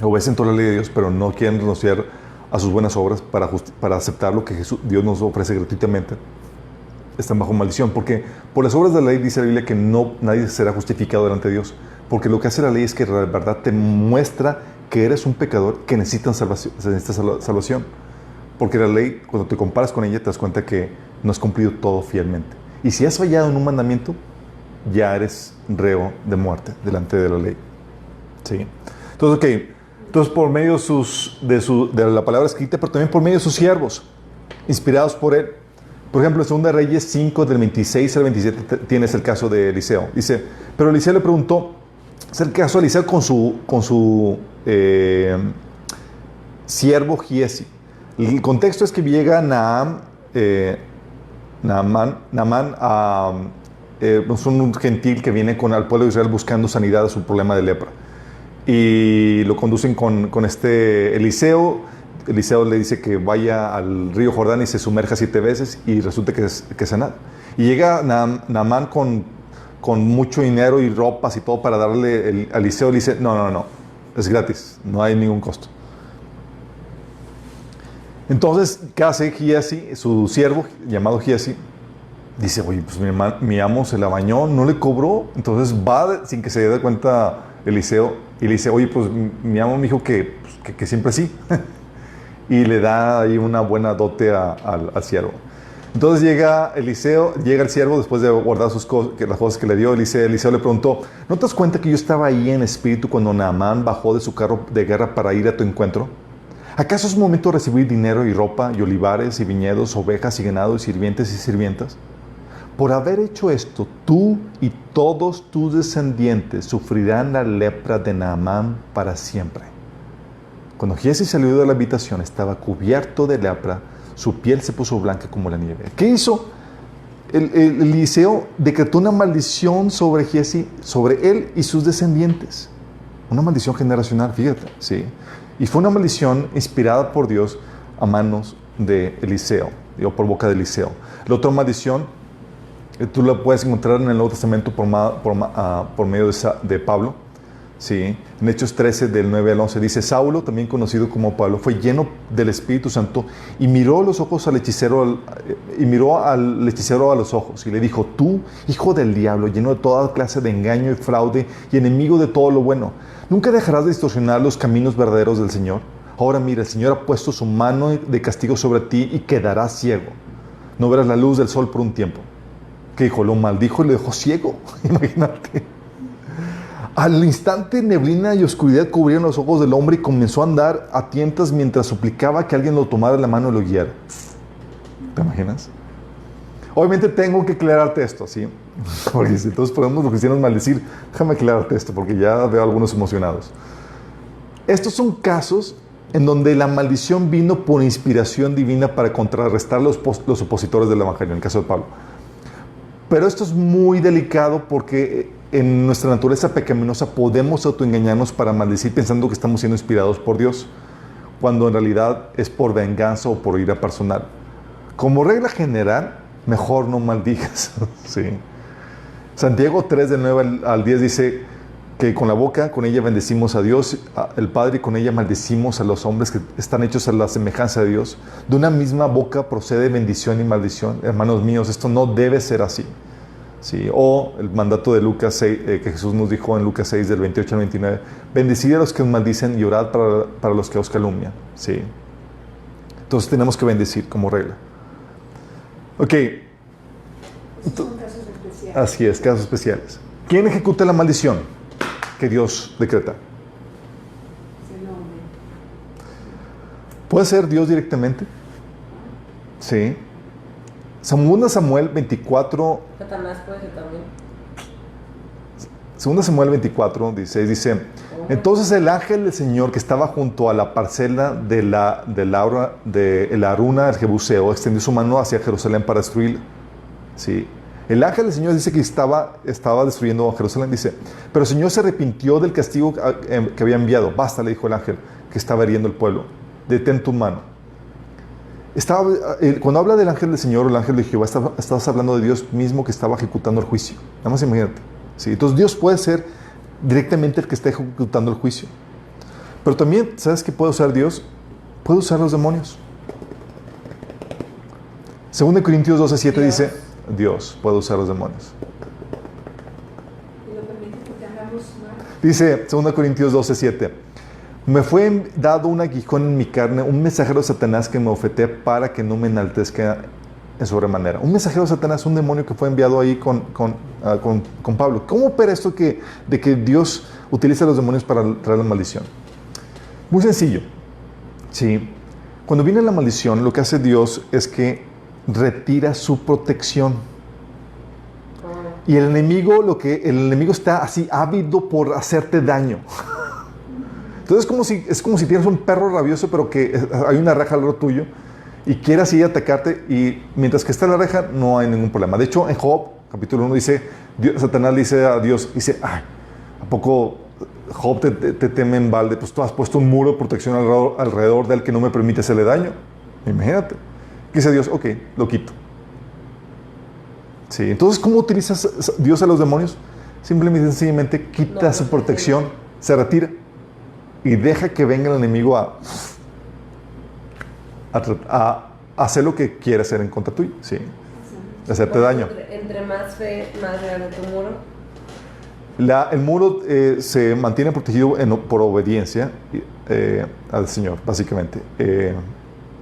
obedecen toda la ley de Dios, pero no quieren renunciar a sus buenas obras para aceptar lo que Dios nos ofrece gratuitamente, están bajo maldición, porque por las obras de la ley dice la Biblia que nadie será justificado delante de Dios, porque lo que hace la ley es que la verdad te muestra que eres un pecador que necesita salvación. Porque la ley, cuando te comparas con ella, te das cuenta que no has cumplido todo fielmente. Y si has fallado en un mandamiento, ya eres reo de muerte delante de la ley. ¿Sí? Entonces, ok. Entonces, por medio de la palabra escrita, pero también por medio de sus siervos, inspirados por él. Por ejemplo, en 2 Reyes 5, del 26 al 27, tienes el caso de Eliseo. Dice, pero Eliseo le preguntó, es el caso de Eliseo con su siervo Giesi. El contexto es que llega Naamán es un gentil que viene al pueblo de Israel buscando sanidad a su problema de lepra. Y lo conducen con este Eliseo. Eliseo le dice que vaya al río Jordán y se sumerja 7 veces y resulta que es sanado. Y llega Naamán con mucho dinero y ropas y todo para darle a Eliseo. Le dice, no, es gratis, no hay ningún costo. Entonces, ¿qué hace Giesi, su siervo llamado Giesi? Dice, oye, pues mi amo se la bañó, no le cobró. Entonces va sin que se dé cuenta Eliseo y le dice, oye, pues mi amo me dijo que siempre sí. Y le da ahí una buena dote al siervo. Entonces llega el siervo después de guardar las cosas que le dio. Eliseo le preguntó, ¿no te das cuenta que yo estaba ahí en espíritu cuando Naamán bajó de su carro de guerra para ir a tu encuentro? ¿Acaso es un momento de recibir dinero y ropa y olivares y viñedos, ovejas y ganado y sirvientes y sirvientas? Por haber hecho esto, tú y todos tus descendientes sufrirán la lepra de Naamán para siempre. Cuando Giesi salió de la habitación, estaba cubierto de lepra, su piel se puso blanca como la nieve. ¿Qué hizo? Eliseo decretó una maldición sobre Giesi, sobre él y sus descendientes. Una maldición generacional, fíjate, ¿sí? Y fue una maldición inspirada por Dios a manos de Eliseo, o por boca de Eliseo. La otra maldición, tú la puedes encontrar en el Nuevo Testamento por medio de Pablo. Sí, en Hechos 13 del 9 al 11 dice: Saulo, también conocido como Pablo, fue lleno del Espíritu Santo y miró los ojos al hechicero a los ojos y le dijo: tú, hijo del diablo, lleno de toda clase de engaño y fraude y enemigo de todo lo bueno, ¿nunca dejarás de distorsionar los caminos verdaderos del Señor? Ahora mira, el Señor ha puesto su mano de castigo sobre ti y quedarás ciego. No verás la luz del sol por un tiempo. ¿Qué dijo? Lo maldijo y le dejó ciego. Imagínate. Al instante, neblina y oscuridad cubrieron los ojos del hombre y comenzó a andar a tientas mientras suplicaba que alguien lo tomara de la mano y lo guiara. ¿Te imaginas? Obviamente tengo que aclararte esto, ¿sí? Porque si todos podemos los cristianos maldecir, déjame aclararte esto porque ya veo a algunos emocionados. Estos son casos en donde la maldición vino por inspiración divina para contrarrestar los opositores del Evangelio, en el caso de Pablo. Pero esto es muy delicado porque en nuestra naturaleza pecaminosa podemos autoengañarnos para maldecir pensando que estamos siendo inspirados por Dios, cuando en realidad es por venganza o por ira personal. Como regla general, mejor no maldigas. ¿Sí? Santiago 3, del 9 al 10 dice que con la boca, con ella bendecimos a Dios, el Padre, y con ella maldecimos a los hombres que están hechos a la semejanza de Dios. De una misma boca procede bendición y maldición. Hermanos míos, esto no debe ser así. Sí, o el mandato de Lucas 6, que Jesús nos dijo en Lucas 6 del 28 al 29: bendecid a los que os maldicen y orad para los que os calumnian. Sí. Entonces tenemos que bendecir como regla. Ok. Son casos especiales. Así es, casos especiales. ¿Quién ejecuta la maldición que Dios decreta? Es el hombre. ¿Puede ser Dios directamente? Sí. Segunda Samuel 24. Satanás puede ser también. Segunda Samuel 24, 16 dice: entonces el ángel del Señor que estaba junto a la parcela de Aruna el Jebuseo extendió su mano hacia Jerusalén para destruirla. Sí. El ángel del Señor dice que estaba destruyendo a Jerusalén, dice, pero el Señor se arrepintió del castigo que había enviado. Basta, le dijo el ángel que estaba hiriendo el pueblo. Detén tu mano. Cuando habla del ángel del Señor o el ángel de Jehová, estabas hablando de Dios mismo que estaba ejecutando el juicio. Nada más imagínate. ¿Sí? Entonces Dios puede ser directamente el que está ejecutando el juicio. Pero también, ¿sabes qué puede usar Dios? Puede usar los demonios. 2 Corintios 12:7 dice: Dios puede usar los demonios. Y lo permite porque andamos mal. Dice 2 Corintios 12:7: me fue dado un aguijón en mi carne, un mensajero de Satanás que me ofeté para que no me enaltezca en sobremanera. Un mensajero de Satanás, un demonio que fue enviado ahí con Pablo. ¿Cómo opera esto de que Dios utiliza a los demonios para traer la maldición? Muy sencillo. Sí. Cuando viene la maldición, lo que hace Dios es que retira su protección. Y el enemigo está así ávido por hacerte daño. Entonces es como si tienes un perro rabioso, pero que hay una reja al lado tuyo y quiere así atacarte, y mientras que está en la reja no hay ningún problema. De hecho, en Job, capítulo 1, dice, Satanás dice a Dios, dice: ay, ¿a poco Job te teme en balde? Pues tú has puesto un muro de protección alrededor de él que no me permite hacerle daño. Imagínate. ¿Qué dice Dios? Ok, lo quito. Sí, entonces, ¿cómo utiliza Dios a los demonios? Simplemente y sencillamente quita su protección, se retira y deja que venga el enemigo a hacer lo que quiere hacer en contra tuyo, sí, hacerte daño. Entre más fe, más grande tu muro. El muro se mantiene protegido por obediencia al Señor, básicamente.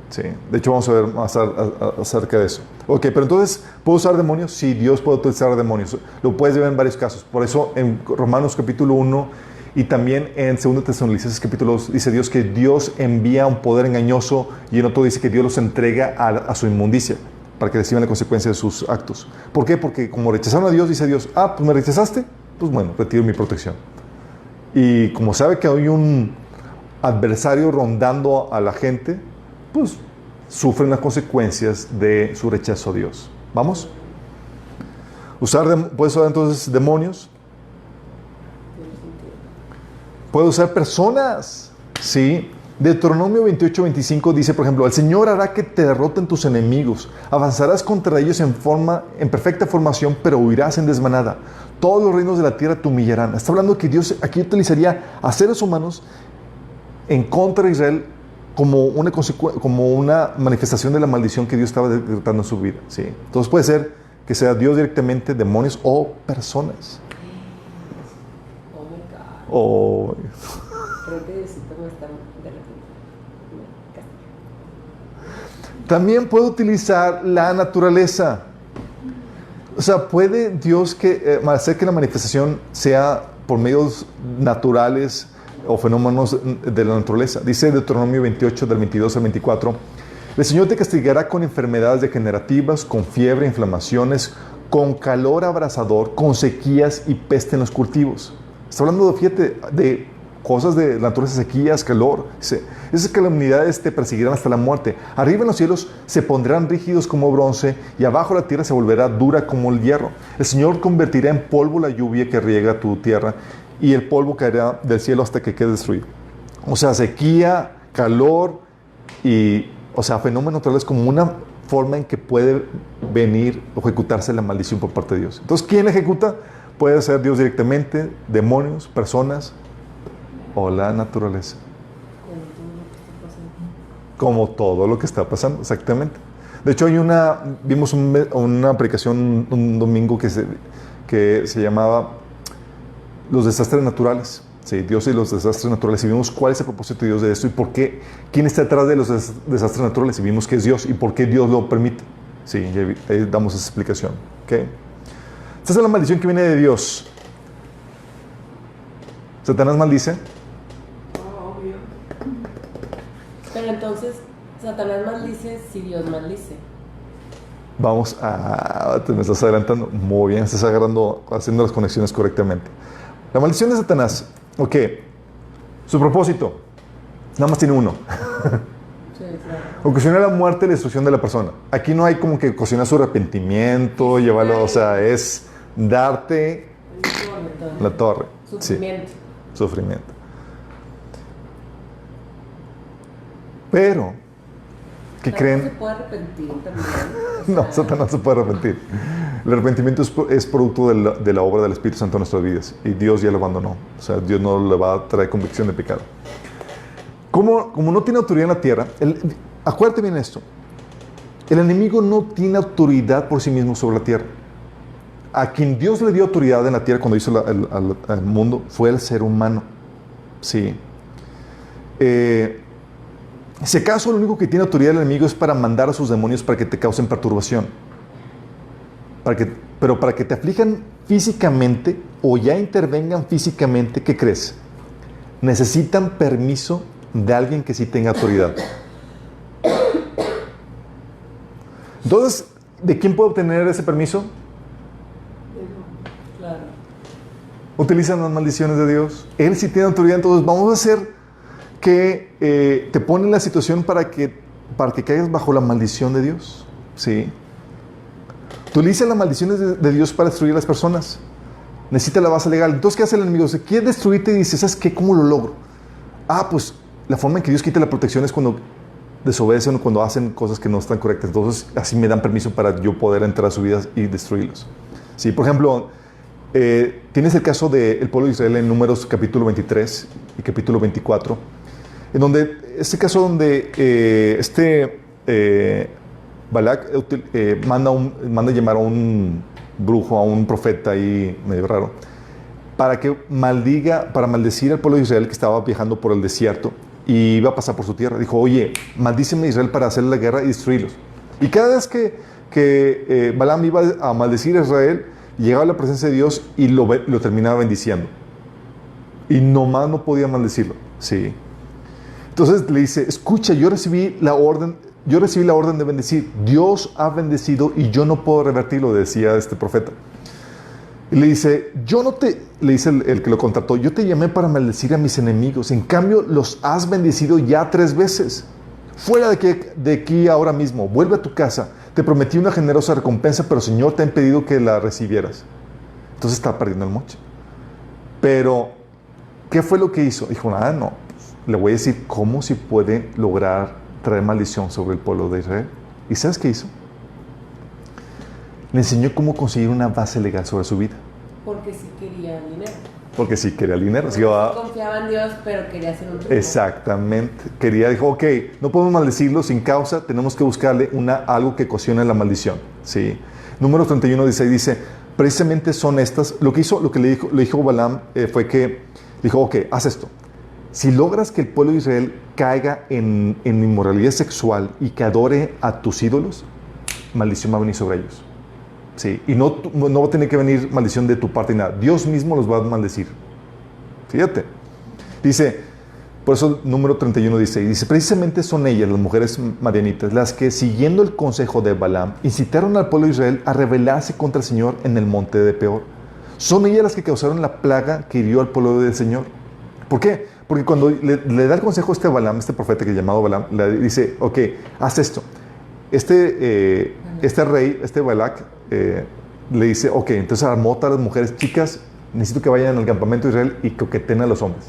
Sí. De hecho, vamos a ver más acerca de eso. Ok, pero entonces, ¿puedo usar demonios? Sí, Dios puede utilizar demonios. Lo puedes ver en varios casos. Por eso, en Romanos capítulo 1 y también en 2 Tesalonicenses capítulo 2, dice Dios que Dios envía un poder engañoso, y en otro dice que Dios los entrega a su inmundicia para que reciban la consecuencia de sus actos. ¿Por qué? Porque como rechazaron a Dios, dice Dios: pues me rechazaste, pues bueno, retiro mi protección. Y como sabe que hay un adversario rondando a la gente, pues sufren las consecuencias de su rechazo a Dios. ¿Vamos? Puedes usar entonces demonios. Puede usar personas. Sí. Deuteronomio 28:25 dice, por ejemplo, el Señor hará que te derroten tus enemigos, avanzarás contra ellos en perfecta formación, pero huirás en desmanada. Todos los reinos de la tierra te humillarán. Está hablando que Dios aquí utilizaría a seres humanos en contra de Israel como una manifestación de la maldición que Dios estaba decretando en su vida. ¿Sí? Entonces puede ser que sea Dios directamente, demonios o personas. Oh my God. O Creo que Diosito me está de repente. Me castiga. también puede utilizar la naturaleza. O sea, puede Dios hacer que la manifestación sea por medios naturales o fenómenos de la naturaleza. Dice Deuteronomio 28, del 22 al 24, el Señor te castigará con enfermedades degenerativas, con fiebre, inflamaciones, con calor abrasador, con sequías y peste en los cultivos. Está hablando, fíjate, de cosas de la naturaleza, sequías, calor. Dice, esas calamidades te perseguirán hasta la muerte. Arriba en los cielos se pondrán rígidos como bronce y abajo la tierra se volverá dura como el hierro. El Señor convertirá en polvo la lluvia que riega tu tierra y el polvo caerá del cielo hasta que quede destruido. O sea, sequía, calor y, o sea, fenómenos naturales como una forma en que puede venir o ejecutarse la maldición por parte de Dios. Entonces, ¿quién la ejecuta? Puede ser Dios directamente, demonios, personas o la naturaleza. Como todo lo que está pasando, exactamente. De hecho, vimos una aplicación un domingo que se llamaba Los desastres naturales. Sí, Dios y los desastres naturales. Y vimos cuál es el propósito de Dios de esto y por qué, quién está detrás de los desastres naturales. Y vimos que es Dios y por qué Dios lo permite. Sí, ahí damos esa explicación. ¿Okay? Esta es la maldición que viene de Dios. Satanás maldice. Pero entonces, Satanás maldice si Dios maldice. Vamos te me estás adelantando. Muy bien, estás haciendo las conexiones correctamente. La maldición de Satanás, ok. Su propósito, nada más tiene uno. Sí, claro. Ocasionar la muerte y la destrucción de la persona. Aquí no hay como que ocasionar su arrepentimiento, llevarlo, o sea, es darte la torre. Sufrimiento. Sí, sufrimiento. Pero, ¿qué creen? ¿No se puede arrepentir también? No, Satanás no se puede arrepentir. El arrepentimiento es producto de la obra del Espíritu Santo en nuestras vidas. Y Dios ya lo abandonó. O sea, Dios no le va a traer convicción de pecado. Como no tiene autoridad en la tierra, acuérdate bien esto. El enemigo no tiene autoridad por sí mismo sobre la tierra. A quien Dios le dio autoridad en la tierra cuando hizo al mundo fue el ser humano. Sí. Si acaso lo único que tiene autoridad el enemigo es para mandar a sus demonios para que te causen perturbación. Pero para que te aflijan físicamente o ya intervengan físicamente, ¿qué crees? Necesitan permiso de alguien que sí tenga autoridad. Entonces, ¿de quién puede obtener ese permiso? Claro. Utilizan las maldiciones de Dios. Él sí tiene autoridad, entonces vamos a hacer que te pone en la situación para que caigas bajo la maldición de Dios. Sí. Utiliza las maldiciones de Dios para destruir a las personas. Necesita la base legal. Entonces, ¿qué hace el enemigo? Se quiere destruirte y dice, ¿sabes qué? ¿Cómo lo logro? Pues la forma en que Dios quita la protección es cuando desobedecen o cuando hacen cosas que no están correctas. Entonces, así me dan permiso para yo poder entrar a su vida y destruirlos. Sí, por ejemplo, tienes el caso del pueblo de Israel en Números capítulo 23 y capítulo 24, en donde, este caso donde Balac manda llamar a un brujo, a un profeta ahí medio raro, para maldecir al pueblo de Israel que estaba viajando por el desierto y iba a pasar por su tierra. Dijo, oye, maldíceme a Israel para hacer la guerra y destruirlos. Y cada vez que Balaam iba a maldecir a Israel, llegaba a la presencia de Dios y lo terminaba bendiciendo. Y nomás no podía maldecirlo. Sí. Entonces le dice, escucha, yo recibí la orden de bendecir. Dios ha bendecido y yo no puedo revertirlo, decía este profeta. Y le dice, le dice el que lo contrató, yo te llamé para maldecir a mis enemigos. En cambio, los has bendecido ya 3 veces. Fuera de aquí ahora mismo, vuelve a tu casa. Te prometí una generosa recompensa, pero el Señor te ha impedido que la recibieras. Entonces está perdiendo el moche. Pero, ¿qué fue lo que hizo? Dijo, no. le voy a decir cómo si puede lograr traer maldición sobre el pueblo de Israel. ¿Y sabes qué hizo? Le enseñó cómo conseguir una base legal sobre su vida. Porque sí quería dinero. Porque sí quería el dinero. Porque sí confiaba en Dios, pero quería hacer un truco. Exactamente. Dijo, ok, no podemos maldecirlo sin causa, tenemos que buscarle algo que ocasione la maldición. ¿Sí? Número 31 dice, precisamente son estas, lo que le dijo Balaam fue que, dijo, ok, haz esto. Si logras que el pueblo de Israel caiga en inmoralidad sexual y que adore a tus ídolos, maldición va a venir sobre ellos. Sí, y no va a tener que venir maldición de tu parte ni nada. Dios mismo los va a maldecir. Fíjate. Dice, por eso el número 31 dice, precisamente son ellas, las mujeres madianitas, las que, siguiendo el consejo de Balaam, incitaron al pueblo de Israel a rebelarse contra el Señor en el monte de Peor. Son ellas las que causaron la plaga que hirió al pueblo del Señor. ¿Por qué? Porque cuando le da el consejo a Balaam, este profeta que es llamado Balaam, le dice, ok, haz esto. Este rey, Balac, le dice, ok, entonces armó a las mujeres, chicas, necesito que vayan al campamento de Israel y coqueten a los hombres.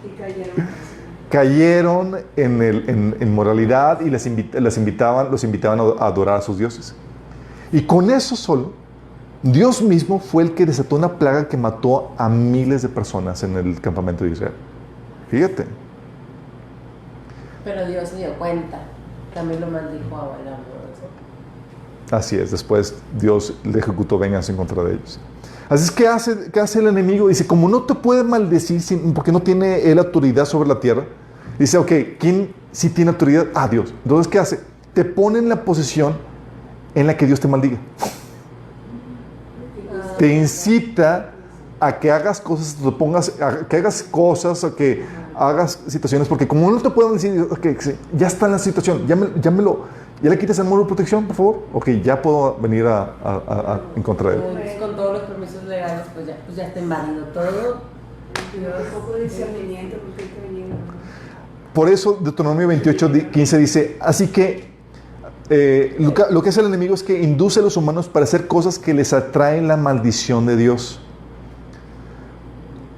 Y cayeron en moralidad y los invitaban a adorar a sus dioses. Y con eso solo, Dios mismo fue el que desató una plaga que mató a miles de personas en el campamento de Israel. Fíjate. Pero Dios se dio cuenta. También lo maldijo a Balaam, ¿no? Así es, después Dios le ejecutó venganza en contra de ellos. Así es, ¿qué hace el enemigo? Dice, como no te puede maldecir porque no tiene él autoridad sobre la tierra, dice, ok, ¿quién sí tiene autoridad? Ah, Dios. Entonces, ¿qué hace? Te pone en la posición en la que Dios te maldiga. Te incita a que hagas cosas, que hagas cosas, a que hagas situaciones, porque como no te pueden decir, okay, ya está en la situación, ya le quitas el muro de protección, por favor, ok, ya puedo venir en contra de él. Con todos los permisos legales, pues ya está invadido todo. un poco de discernimiento porque hay que venir. Por eso Deuteronomio 28:15 dice, así que lo que hace el enemigo es que induce a los humanos para hacer cosas que les atraen la maldición de Dios.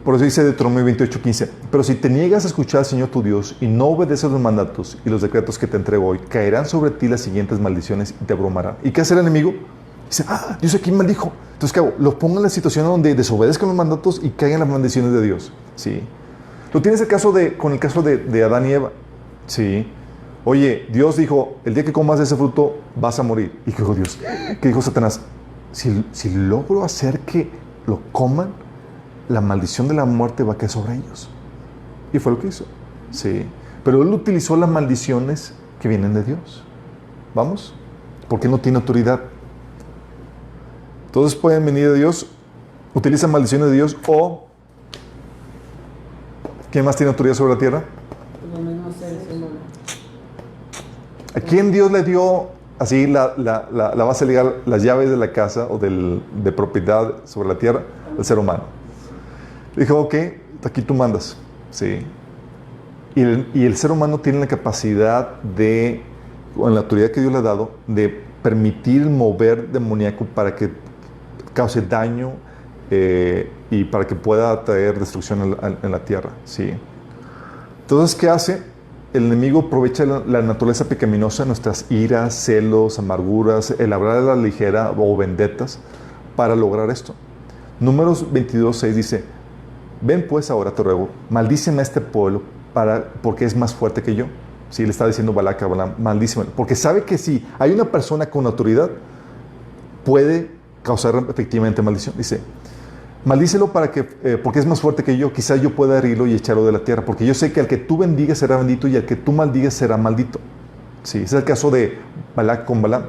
Por eso dice Deuteronomio 28:15, pero si te niegas a escuchar al Señor tu Dios y no obedeces los mandatos y los decretos que te entrego hoy, caerán sobre ti las siguientes maldiciones y te abrumarán. ¿Y qué hace el enemigo? Dice, Dios aquí maldijo. Entonces, ¿qué hago? Los pongo en la situación donde desobedezcan los mandatos y caigan las maldiciones de Dios. ¿Sí? Lo tienes con el caso de Adán y Eva. ¿Sí? Oye, Dios dijo, el día que comas de ese fruto vas a morir. ¿Y qué dijo Dios? ¿Qué dijo Satanás? Si logro hacer que lo coman, la maldición de la muerte va a caer sobre ellos. Y fue lo que hizo. Sí. Pero él utilizó las maldiciones que vienen de Dios. ¿Vamos? Porque él no tiene autoridad. Entonces pueden venir de Dios, utilizan maldiciones de Dios o ¿quién más tiene autoridad sobre la tierra? Los mismos seres humanos. ¿A quién Dios le dio así la base legal, las llaves de la casa o de propiedad sobre la tierra? El ser humano. Dijo, ok, aquí tú mandas. Sí. Y el ser humano tiene la capacidad con la autoridad que Dios le ha dado, de permitir el mover demoníaco para que cause daño y para que pueda traer destrucción en la tierra. ¿Sí? Entonces, ¿qué hace? El enemigo aprovecha la naturaleza pecaminosa, nuestras iras, celos, amarguras, el hablar a la ligera o vendetas para lograr esto. Números 22:6 dice, ven pues ahora, te ruego, maldíceme a este pueblo porque es más fuerte que yo. Sí, le está diciendo Balac a Balaam, maldícemelo, porque sabe que si hay una persona con autoridad, puede causar efectivamente maldición. Dice, maldícelo porque es más fuerte que yo, quizás yo pueda herirlo y echarlo de la tierra, porque yo sé que al que tú bendigas será bendito y al que tú maldigas será maldito. Sí, ese es el caso de Balac con Balaam.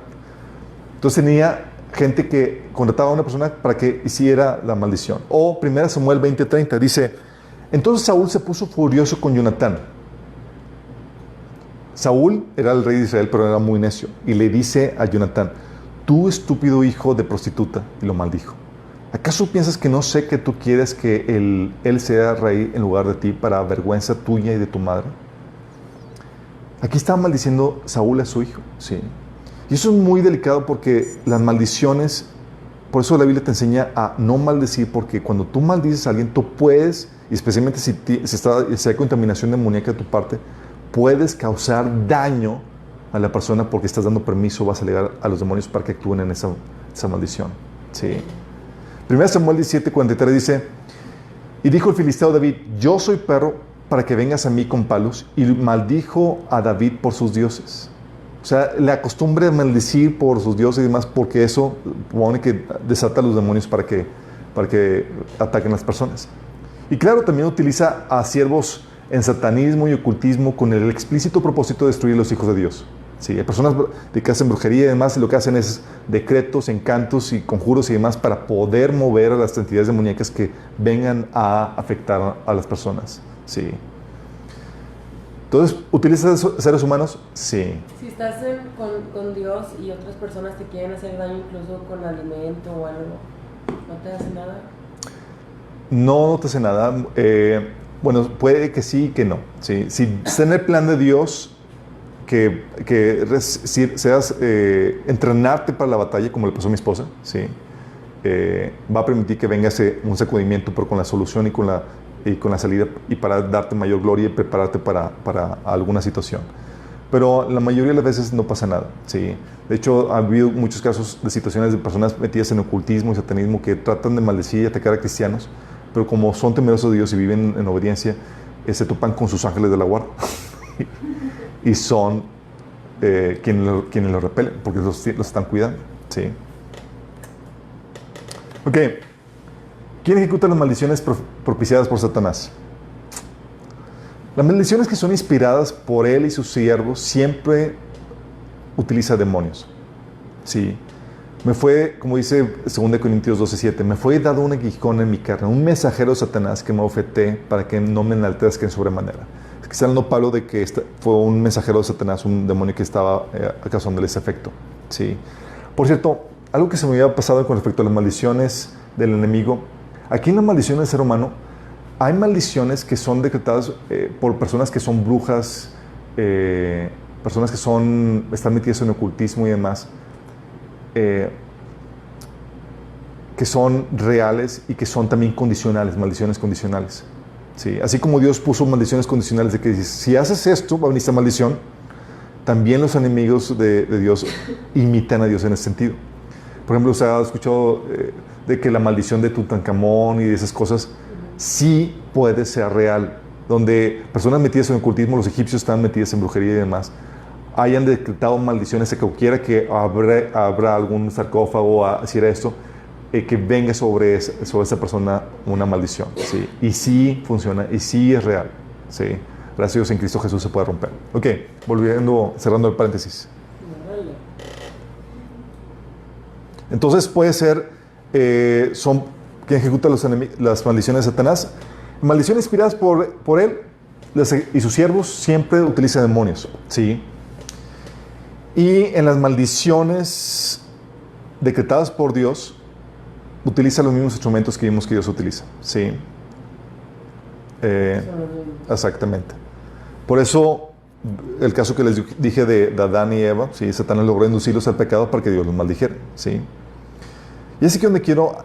Entonces tenía gente que contrataba a una persona para que hiciera la maldición. O 1 Samuel 20:30 dice, entonces Saúl se puso furioso con Jonatán. Saúl era el rey de Israel, pero era muy necio, y le dice a Jonatán, tú estúpido hijo de prostituta, y lo maldijo. ¿Acaso piensas que no sé que tú quieres que él sea rey en lugar de ti para vergüenza tuya y de tu madre? Aquí estaba maldiciendo Saúl a su hijo. ¿Sí? Y eso es muy delicado porque las maldiciones por eso la Biblia te enseña a no maldecir, porque cuando tú maldices a alguien, tú puedes, y especialmente si hay contaminación demoníaca de tu parte, puedes causar daño a la persona porque estás dando permiso, vas a alegar a los demonios para que actúen en esa maldición. Sí. 1 Samuel 17:43 dice: y dijo el filisteo a David: yo soy perro para que vengas a mí con palos, y maldijo a David por sus dioses. O sea, la costumbre de maldecir por sus dioses y demás, porque eso pone que desata a los demonios para que ataquen a las personas. Y claro, también utiliza a siervos en satanismo y ocultismo con el explícito propósito de destruir a los hijos de Dios. Sí, hay personas que hacen brujería y demás, y lo que hacen es decretos, encantos y conjuros y demás para poder mover a las entidades demoníacas que vengan a afectar a las personas. Sí. Entonces, ¿utilizas seres humanos? Sí. Si estás con Dios y otras personas te quieren hacer daño incluso con alimento o algo, ¿no te hace nada? No te hace nada. Bueno, puede que sí y que no. ¿Sí? Si está en el plan de Dios que seas entrenarte para la batalla, como le pasó a mi esposa, ¿sí? Va a permitir que venga un sacudimiento, pero con la solución y con la salida, y para darte mayor gloria y prepararte para alguna situación. Pero la mayoría de las veces no pasa nada. ¿Sí? De hecho, ha habido muchos casos de situaciones de personas metidas en ocultismo y satanismo que tratan de maldecir y atacar a cristianos, pero como son temerosos de Dios y viven en obediencia, se topan con sus ángeles de la guarda y son quienes los repelen, porque los están cuidando. ¿Sí? Ok. ¿Quién ejecuta las maldiciones propiciadas por Satanás? Las maldiciones que son inspiradas por él y sus siervos siempre utiliza demonios. Sí. Me fue, como dice 2 Corintios 12:7, me fue dado un aguijón en mi carne, un mensajero de Satanás que me ofeté para que no me enaltezca en sobremanera. Es que está hablando Pablo de que fue un mensajero de Satanás, un demonio que estaba causando ese efecto. Sí. Por cierto, algo que se me había pasado con respecto a las maldiciones del enemigo. Aquí en la maldición del ser humano hay maldiciones que son decretadas por personas que son brujas, personas que están metidas en ocultismo y demás, que son reales y que son también condicionales, maldiciones condicionales. ¿Sí? Así como Dios puso maldiciones condicionales de que si haces esto va a venir esta maldición, también los enemigos de Dios imitan a Dios en ese sentido. Por ejemplo, se ha escuchado de que la maldición de Tutankamón y de esas cosas sí puede ser real, donde personas metidas en ocultismo, los egipcios estaban metidas en brujería y demás, hayan decretado maldiciones de que quiera que habrá algún sarcófago, si era esto, que venga sobre esa persona una maldición. ¿Sí? Y sí funciona, y sí es real. ¿Sí? Gracias a Dios en Cristo Jesús se puede romper. Ok, cerrando el paréntesis. Entonces puede ser, son quien ejecuta las maldiciones de Satanás. Maldiciones inspiradas por él y sus siervos siempre utilizan demonios. ¿Sí? Y en las maldiciones decretadas por Dios, utiliza los mismos instrumentos que vimos que Dios utiliza. ¿Sí? Exactamente. Por eso, el caso que les dije de Adán y Eva, ¿sí? Satanás logró inducirlos al pecado para que Dios los maldijera. ¿Sí? Y así que donde quiero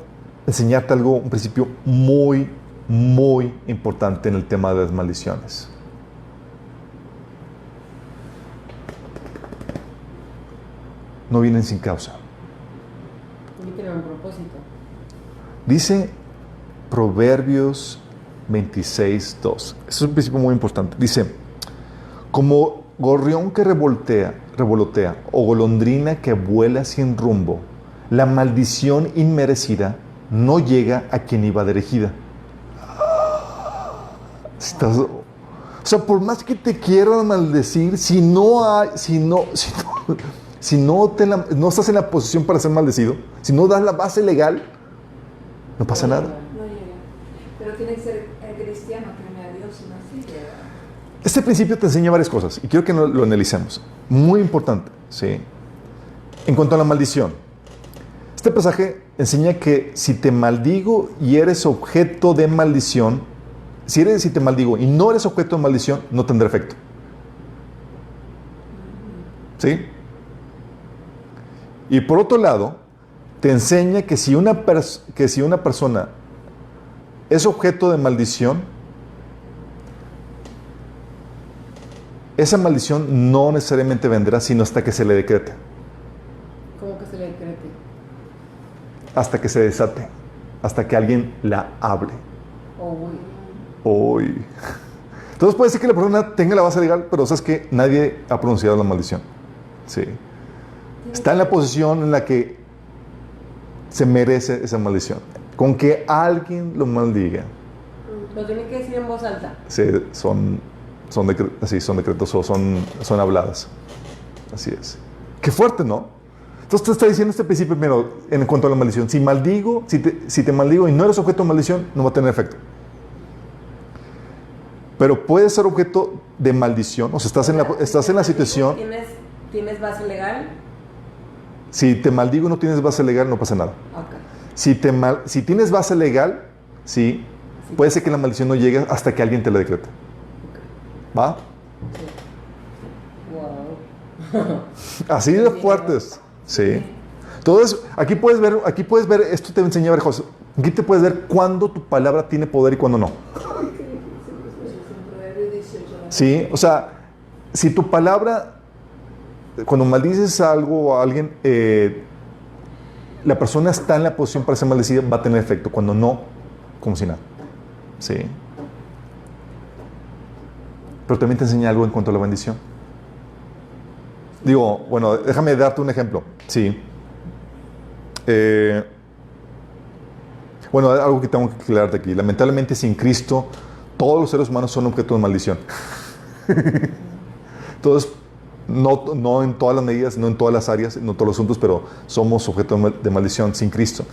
enseñarte algo, un principio muy, muy importante en el tema de las maldiciones. No vienen sin causa. Tienen un propósito. Dice Proverbios 26:2. Eso es un principio muy importante. Dice: como gorrión que revolotea o golondrina que vuela sin rumbo, la maldición inmerecida no llega a quien iba dirigida. O sea, por más que te quieran maldecir, si no estás en la posición para ser maldecido, si no das la base legal, no pasa nada. No llega. Pero tiene que ser cristiano, temer a Dios, y no así llega. Este principio te enseña varias cosas y quiero que lo analicemos. Muy importante, ¿sí? En cuanto a la maldición, este pasaje enseña que si te maldigo y eres objeto de maldición, si te maldigo y no eres objeto de maldición, no tendrá efecto. ¿Sí? Y por otro lado, te enseña que si una persona es objeto de maldición, esa maldición no necesariamente vendrá sino hasta que se le decrete. ¿Cómo que se le decrete? Hasta que se desate, hasta que alguien la hable. Uy. Entonces puede ser que la persona tenga la base legal, pero sabes que nadie ha pronunciado la maldición. Sí. Está en la posición en la que se merece esa maldición. Con que alguien lo maldiga. Lo tiene que decir en voz alta. Sí, son decretos o son habladas. Así es. Qué fuerte, ¿no? Entonces te está diciendo este principio primero en cuanto a la maldición. Si te maldigo y no eres objeto de maldición, no va a tener efecto. Pero puedes ser objeto de maldición. O sea, estás en la situación. ¿Tienes base legal? Si te maldigo y no tienes base legal, no pasa nada. Okay. Si tienes base legal, sí, puede ser que la maldición no llegue hasta que alguien te la decrete. Okay. ¿Va? Sí. Wow. Así de fuertes. Sí. Entonces, aquí puedes ver, esto te enseña a ver cosas. Aquí te puedes ver cuándo tu palabra tiene poder y cuándo no. Sí, o sea, si tu palabra, cuando maldices algo o a alguien, la persona está en la posición para ser maldecida, va a tener efecto. Cuando no, como si nada. Sí. Pero también te enseña algo en cuanto a la bendición. Digo, bueno, déjame darte un ejemplo. Sí. Bueno, algo que tengo que aclararte aquí. Lamentablemente, sin Cristo, todos los seres humanos son objeto de maldición. Entonces, no en todas las medidas, no en todas las áreas, no en todos los asuntos, pero somos objeto de maldición sin Cristo.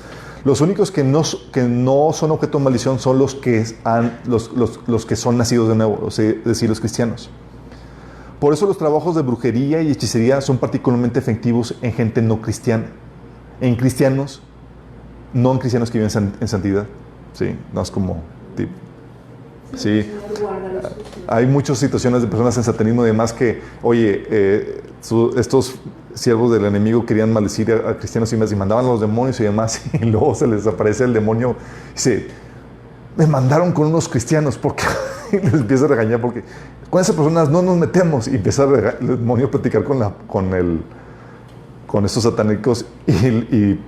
Los únicos que no son objeto de maldición son los que son nacidos de nuevo, es decir, los cristianos. Por eso los trabajos de brujería y hechicería son particularmente efectivos en gente no cristiana. En cristianos, no en cristianos que viven en santidad. Sí, no es como... Sí, hay muchas situaciones de personas en satanismo y demás que, oye, estos siervos del enemigo querían maldecir a cristianos y mandaban a los demonios y demás, y luego se les aparece el demonio y dice, me mandaron con unos cristianos porque y les empieza a regañar porque con esas personas no nos metemos, y empieza el demonio a platicar con estos satánicos y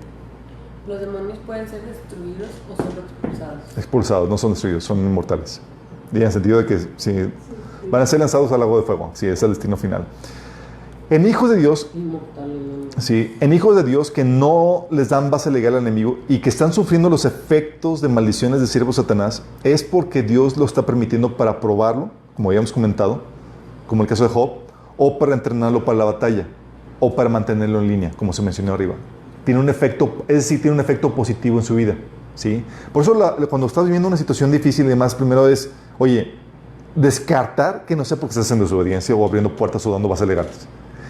¿Los demonios pueden ser destruidos o solo expulsados? Expulsados, no son destruidos, son inmortales. Y en el sentido de que van a ser lanzados al lago de fuego. Sí, ese es el destino final. En hijos de Dios, en hijos de Dios que no les dan base legal al enemigo y que están sufriendo los efectos de maldiciones de siervo Satanás, es porque Dios lo está permitiendo para probarlo, como habíamos comentado, como el caso de Job, o para entrenarlo para la batalla, o para mantenerlo en línea, como se mencionó arriba. Tiene un efecto, es decir, tiene un efecto positivo en su vida. ¿Sí? Por eso cuando estás viviendo una situación difícil y demás, primero es, oye, descartar que no sea porque estás en desobediencia o abriendo puertas o dando bases legales.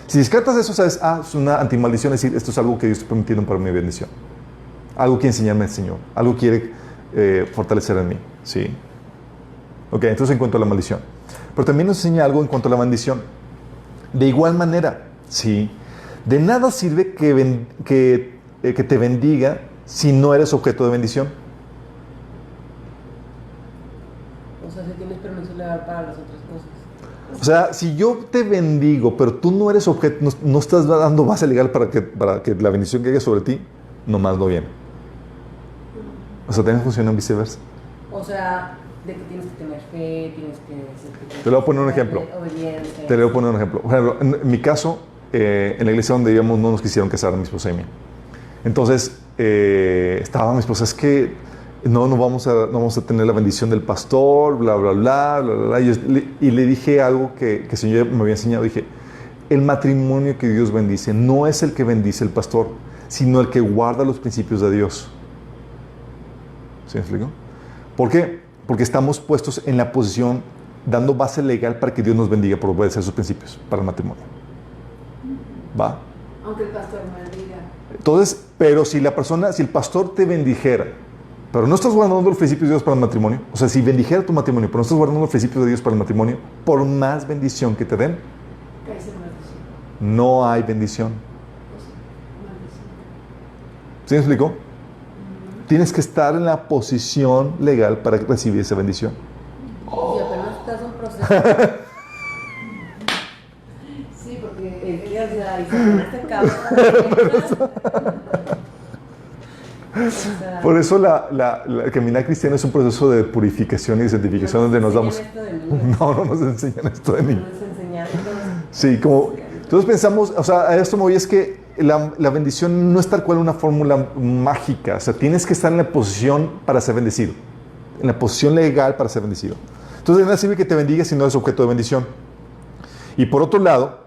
Si descartas eso, sabes, es una antimaldición, es decir, esto es algo que Dios está permitiendo para mi bendición. Algo quiere enseñarme el Señor, algo quiere fortalecer en mí. ¿Sí? Ok, entonces en cuanto a la maldición. Pero también nos enseña algo en cuanto a la bendición. De igual manera, ¿sí? De nada sirve que te bendiga si no eres objeto de bendición. O sea, si tienes permiso legal para las otras cosas. O sea, si yo te bendigo, pero tú no eres objeto, no estás dando base legal para que la bendición que haya sobre ti, nomás no viene. O sea, también funciona viceversa. O sea, de que tienes que tener fe, tienes que... Te le voy a poner un ejemplo. Obediencia. Te le voy a poner un ejemplo. Por ejemplo, en mi caso, en la iglesia donde íbamos no nos quisieron casar a mi esposa y a mí. Entonces, estaba mi esposa, es que no vamos a tener la bendición del pastor, bla, bla, bla, bla, bla. Y le dije algo que el Señor me había enseñado. Dije, el matrimonio que Dios bendice no es el que bendice el pastor, sino el que guarda los principios de Dios. ¿Sí me explico? ¿Por qué? Porque estamos puestos en la posición, dando base legal para que Dios nos bendiga por obedecer sus principios para el matrimonio. ¿Va? Aunque el pastor maldiga. Entonces, pero si el pastor te bendijera, pero no estás guardando los principios de Dios para el matrimonio, o sea, si bendijera tu matrimonio, pero no estás guardando los principios de Dios para el matrimonio, por más bendición que te den, no hay bendición. ¿Sí me explico? Tienes que estar en la posición legal para recibir esa bendición. Y apenas estás en proceso. Sí, porque O sea, y se apenas te acaba. O sea, Por eso el caminar cristiano es un proceso de purificación y de santificación donde nos damos... enseñan esto de niños. No nos enseñan esto de No niños. nos enseñaron entonces. Sí, como... Entonces pensamos, o sea, a esto me voy, es que la bendición no es tal cual una fórmula mágica. O sea, tienes que estar en la posición para ser bendecido. En la posición legal para ser bendecido. Entonces, de nada sirve que te bendiga si no eres objeto de bendición. Y por otro lado,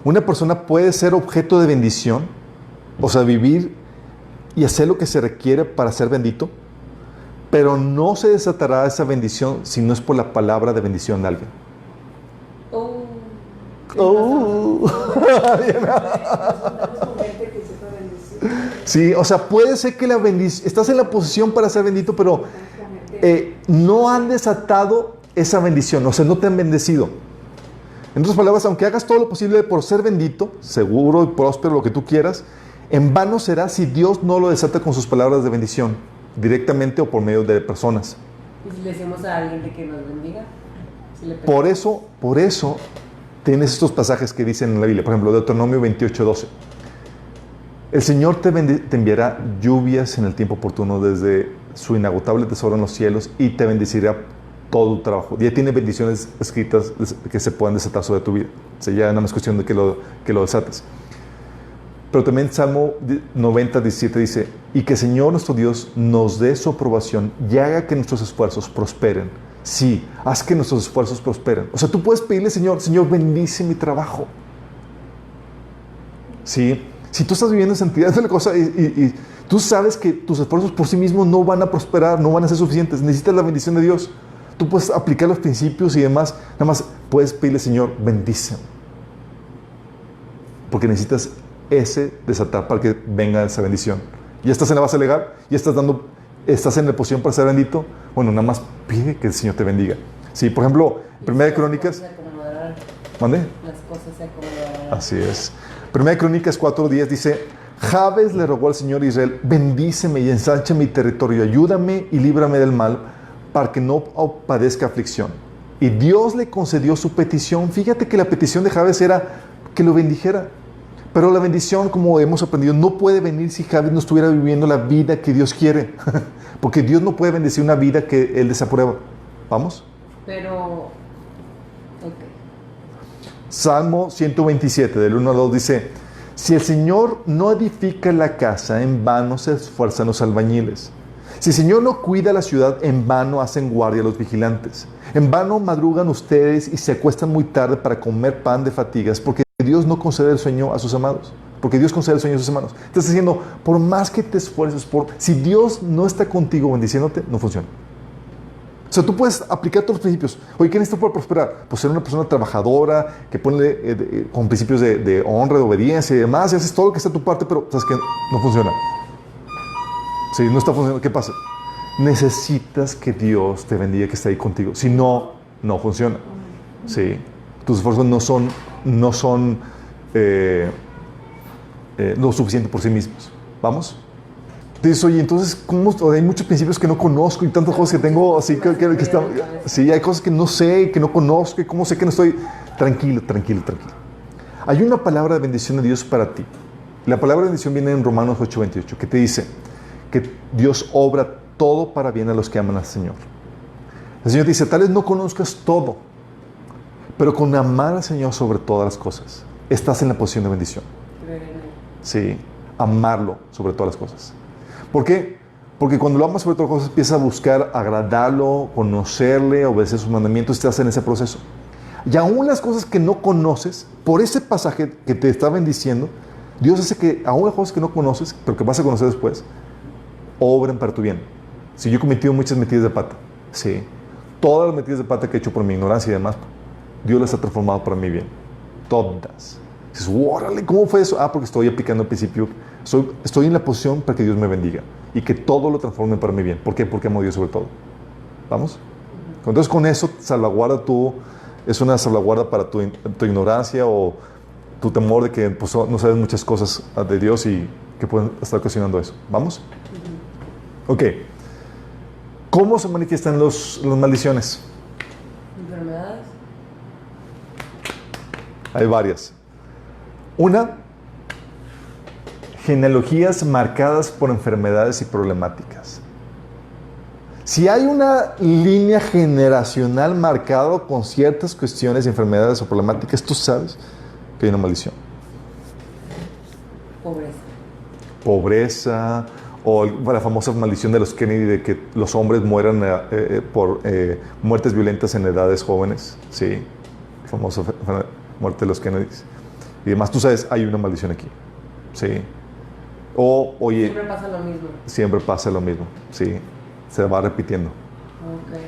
una persona puede ser objeto de bendición, o sea, vivir y hacer lo que se requiere para ser bendito, pero no se desatará esa bendición si no es por la palabra de bendición de alguien. nos juntamos con gente que sepa bendecir. Sí, o sea, puede ser que la bendición, estás en la posición para ser bendito, pero no han desatado esa bendición, o sea, no te han bendecido. En otras palabras, aunque hagas todo lo posible por ser bendito, seguro y próspero, lo que tú quieras, en vano será si Dios no lo desata con sus palabras de bendición, directamente o por medio de personas. ¿Y si le decimos a alguien de que nos bendiga? Si le Por eso tienes estos pasajes que dicen en la Biblia, por ejemplo, Deuteronomio 28:12. El Señor te enviará lluvias en el tiempo oportuno desde su inagotable tesoro en los cielos y te bendecirá todo tu trabajo. Ya tiene bendiciones escritas que se puedan desatar sobre tu vida. O sea, ya no es cuestión de que lo desates. Pero también Salmo 90:17 dice, y que el Señor nuestro Dios nos dé su aprobación y haga que nuestros esfuerzos prosperen. Sí, haz que nuestros esfuerzos prosperen. O sea, tú puedes pedirle, Señor, bendice mi trabajo. Sí, si tú estás viviendo en santidad de la cosa y tú sabes que tus esfuerzos por sí mismos no van a prosperar, no van a ser suficientes, necesitas la bendición de Dios. Tú puedes aplicar los principios y demás, nada más puedes pedirle, Señor, bendíceme. Porque necesitas ese desatar para que venga esa bendición. Ya estás en la base legal, ya estás en la posición para ser bendito. Bueno, nada más pide que el Señor te bendiga. Sí, por ejemplo, Primera de Crónicas. ¿Mande? Las cosas se acomodarán. Así es. Primera de Crónicas 4:10 dice, Jabes le rogó al Señor Israel, bendíceme y ensancha mi territorio, ayúdame y líbrame del mal, para que no padezca aflicción. Y Dios le concedió su petición. Fíjate que la petición de Jabes era que lo bendijera. Pero la bendición, como hemos aprendido, no puede venir si Jabes no estuviera viviendo la vida que Dios quiere. Porque Dios no puede bendecir una vida que Él desaprueba. ¿Vamos? Pero, Salmo 127, del 1 al 2 dice, si el Señor no edifica la casa, en vano se esfuerzan los albañiles. Si el Señor no cuida la ciudad, en vano hacen guardia los vigilantes. En vano madrugan ustedes y se acuestan muy tarde para comer pan de fatigas, porque Dios no concede el sueño a sus amados. Porque Dios concede el sueño a sus hermanos. Estás diciendo, por más que te esfuerces, si Dios no está contigo bendiciéndote, no funciona. O sea, tú puedes aplicar todos los principios. Oye, ¿qué necesitas para prosperar? Pues ser una persona trabajadora, que pone con principios de honra, de obediencia y demás, y haces todo lo que está a tu parte, pero sabes que no funciona. Si no está funcionando, ¿qué pasa? Necesitas que Dios te bendiga, que esté ahí contigo. Si no, no funciona. Sí. Tus esfuerzos no son lo suficiente por sí mismos. ¿Vamos? Dices, oye, entonces, ¿cómo? Hay muchos principios que no conozco y tantas cosas que tengo, así que están... Sí, hay cosas que no sé, que no conozco, y cómo sé que no estoy... Tranquilo. Hay una palabra de bendición de Dios para ti. La palabra de bendición viene en Romanos 8:28, que te dice que Dios obra todo para bien a los que aman al Señor. El Señor dice, tal vez no conozcas todo, pero con amar al Señor sobre todas las cosas, estás en la posición de bendición. Sí, amarlo sobre todas las cosas. ¿Por qué? Porque cuando lo amas sobre todas las cosas, empiezas a buscar agradarlo, conocerle, obedecer sus mandamientos, estás en ese proceso. Y aún las cosas que no conoces, por ese pasaje que te está bendiciendo, Dios hace que aún las cosas que no conoces, pero que vas a conocer después, obren para tu bien. Si yo he cometido muchas metidas de pata, sí, todas las metidas de pata que he hecho por mi ignorancia y demás, Dios las ha transformado para mi bien. Todas. Dices, órale, ¿cómo fue eso? Porque estoy aplicando el principio. Estoy en la posición para que Dios me bendiga y que todo lo transforme para mi bien. ¿Por qué? Porque amo a Dios sobre todo. ¿Vamos? Entonces con eso salvaguarda es una salvaguarda para tu ignorancia o tu temor de que pues, no sabes muchas cosas de Dios y que pueden estar ocasionando eso. ¿Vamos? Ok. ¿Cómo se manifiestan las maldiciones? Enfermedades. Hay varias. Una, genealogías marcadas por enfermedades y problemáticas. Si hay una línea generacional marcada con ciertas cuestiones, enfermedades o problemáticas, tú sabes que hay una maldición. Pobreza. Pobreza, o la famosa maldición de los Kennedy de que los hombres mueran por muertes violentas en edades jóvenes. Sí, la famosa muerte de los Kennedys. Y además, tú sabes, hay una maldición aquí. Sí. O, oye, Siempre pasa lo mismo. siempre pasa lo mismo. Sí, se va repitiendo. Ok.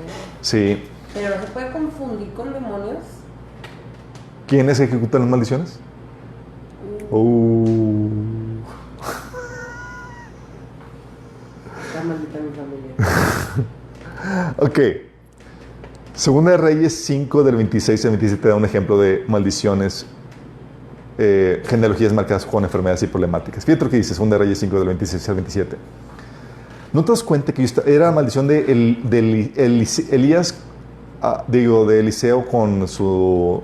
Sí. Pero no se puede confundir con demonios. ¿Quiénes ejecutan las maldiciones? Está maldita mi familia. Ok. Segunda de Reyes 5 del 26 al 27 da un ejemplo de maldiciones, genealogías marcadas con enfermedades y problemáticas. Fíjate lo que dice Segunda de Reyes 5 del 26 al 27. ¿No te das cuenta que era la maldición de Elías, de Eliseo con su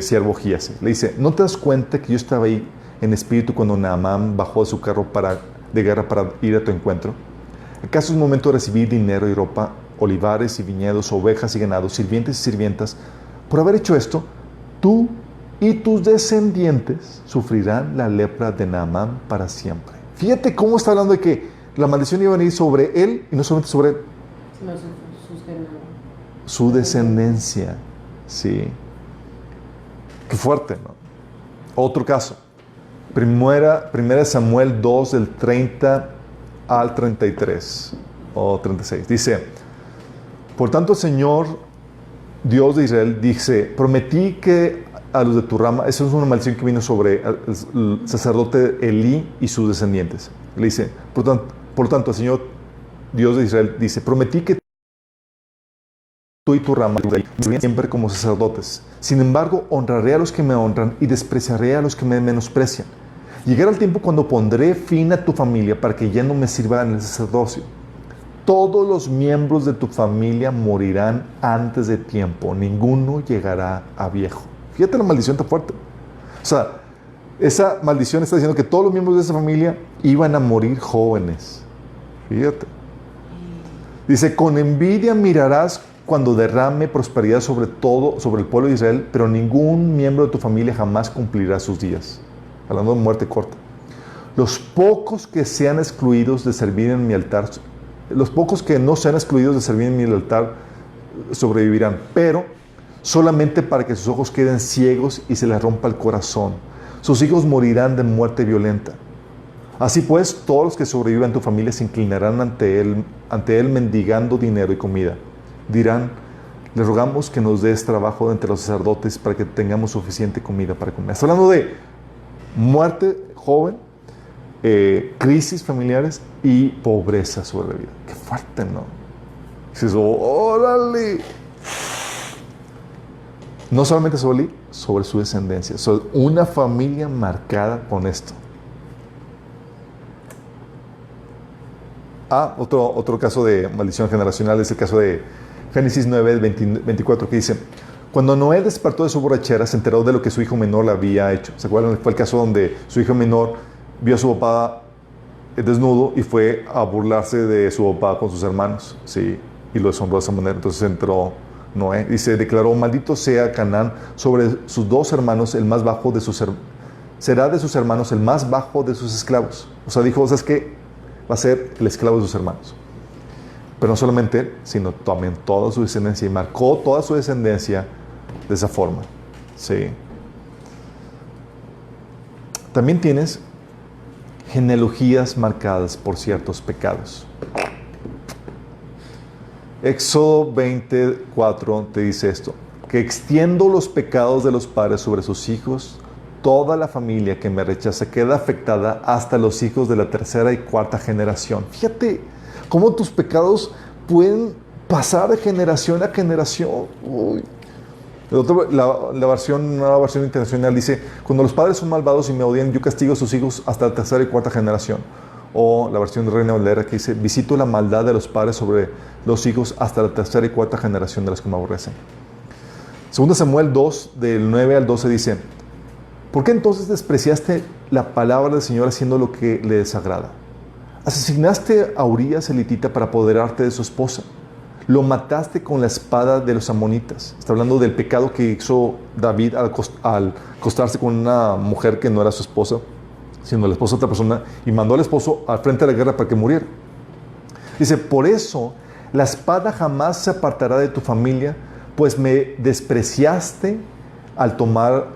siervo Giese? Le dice, ¿no te das cuenta que yo estaba ahí en espíritu cuando Naamán bajó de su carro de guerra para ir a tu encuentro? ¿Acaso es momento de recibir dinero y ropa, olivares y viñedos, ovejas y ganados, sirvientes y sirvientas? Por haber hecho esto, tú y tus descendientes sufrirán la lepra de Naamán para siempre. Fíjate cómo está hablando de que la maldición iba a venir sobre él y no solamente sobre él, No, sus gemelos. su descendencia. Sí. Qué fuerte, ¿no? Otro caso. Primera Samuel 2 del 30 al 33 o 36. Dice, por tanto el Señor, Dios de Israel, dice, prometí que a los de tu rama, eso es una maldición que vino sobre el sacerdote Elí y sus descendientes. Le dice, por tanto el Señor, Dios de Israel, dice, prometí que tú y tu rama siempre como sacerdotes. Sin embargo, honraré a los que me honran y despreciaré a los que me menosprecian. Llegará el tiempo cuando pondré fin a tu familia para que ya no me sirva en el sacerdocio. Todos los miembros de tu familia morirán antes de tiempo. Ninguno llegará a viejo. Fíjate la maldición tan fuerte. O sea, esa maldición está diciendo que todos los miembros de esa familia iban a morir jóvenes. Fíjate. Dice, con envidia mirarás cuando derrame prosperidad sobre el pueblo de Israel, pero ningún miembro de tu familia jamás cumplirá sus días. Hablando de muerte corta. Los pocos que sean excluidos de servir en mi altar, los pocos que no sean excluidos de servir en mi altar sobrevivirán, pero solamente para que sus ojos queden ciegos y se les rompa el corazón. Sus hijos morirán de muerte violenta. Así pues, todos los que sobrevivan en tu familia se inclinarán ante él mendigando dinero y comida. Dirán, le rogamos que nos des trabajo entre los sacerdotes para que tengamos suficiente comida para comer. Está hablando de muerte joven, crisis familiares y pobreza sobre la vida. Qué fuerte, ¿no? Dices, órale. No solamente sobre él, sobre su descendencia. Sobre una familia marcada con esto. Otro caso de maldición generacional es el caso de Génesis 9, 24, que dice, cuando Noé despertó de su borrachera, se enteró de lo que su hijo menor le había hecho. ¿Se acuerdan? Fue el caso donde su hijo menor vio a su papá desnudo y fue a burlarse de su papá con sus hermanos. Sí, y lo deshonró de esa manera. Entonces entró Noé y se declaró, maldito sea Canaán sobre sus dos hermanos, el más bajo de sus será de sus hermanos el más bajo de sus esclavos. O sea, dijo, ¿sabes qué? Va a ser el esclavo de sus hermanos. Pero no solamente él, sino también toda su descendencia. Y marcó toda su descendencia de esa forma. Sí. También tienes genealogías marcadas por ciertos pecados. Éxodo 24 te dice esto, que extiendo los pecados de los padres sobre sus hijos, toda la familia que me rechaza queda afectada hasta los hijos de la tercera y cuarta generación. Fíjate cómo tus pecados pueden pasar de generación a generación. Uy. La versión, nueva versión internacional dice, cuando los padres son malvados y me odian, yo castigo a sus hijos hasta la tercera y cuarta generación. O la versión de Reina Valera que dice, visito la maldad de los padres sobre los hijos hasta la tercera y cuarta generación de los que me aborrecen. 2 Samuel 2, del 9 al 12 dice, ¿por qué entonces despreciaste la palabra del Señor haciendo lo que le desagrada? Asesinaste a Urías elitita para apoderarte de su esposa. Lo mataste con la espada de los amonitas. Está hablando del pecado que hizo David al acostarse con una mujer que no era su esposa, sino la esposa de otra persona, y mandó al esposo al frente de la guerra para que muriera. Dice, por eso la espada jamás se apartará de tu familia, pues me despreciaste al tomar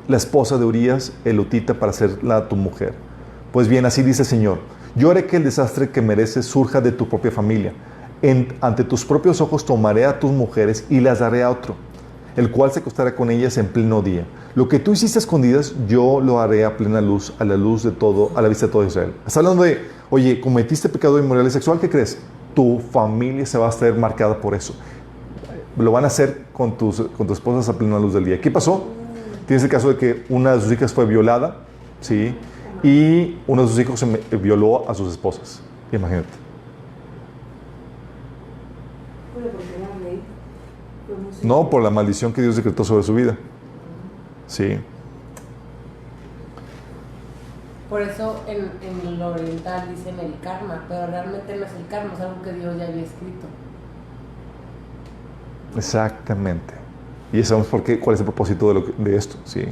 la esposa de Urías elitita para hacerla tu mujer. Pues bien, así dice el Señor, yo haré que el desastre que mereces surja de tu propia familia. Ante tus propios ojos tomaré a tus mujeres y las daré a otro, el cual se acostará con ellas en pleno día. Lo que tú hiciste a escondidas, yo lo haré a plena luz, a la luz de todo, a la vista de todo Israel. Está hablando de, oye, cometiste pecado de inmoralidad sexual, ¿qué crees? Tu familia se va a estar marcada por eso. Lo van a hacer con tus esposas a plena luz del día. ¿Qué pasó? Tienes el caso de que una de sus hijas fue violada, ¿sí? Y uno de sus hijos violó a sus esposas. Imagínate. No, por la maldición que Dios decretó sobre su vida. Sí. Por eso en lo oriental dicen el karma, pero realmente no es el karma, es algo que Dios ya había escrito. Exactamente. Y ya sabemos cuál es el propósito de esto. Sí.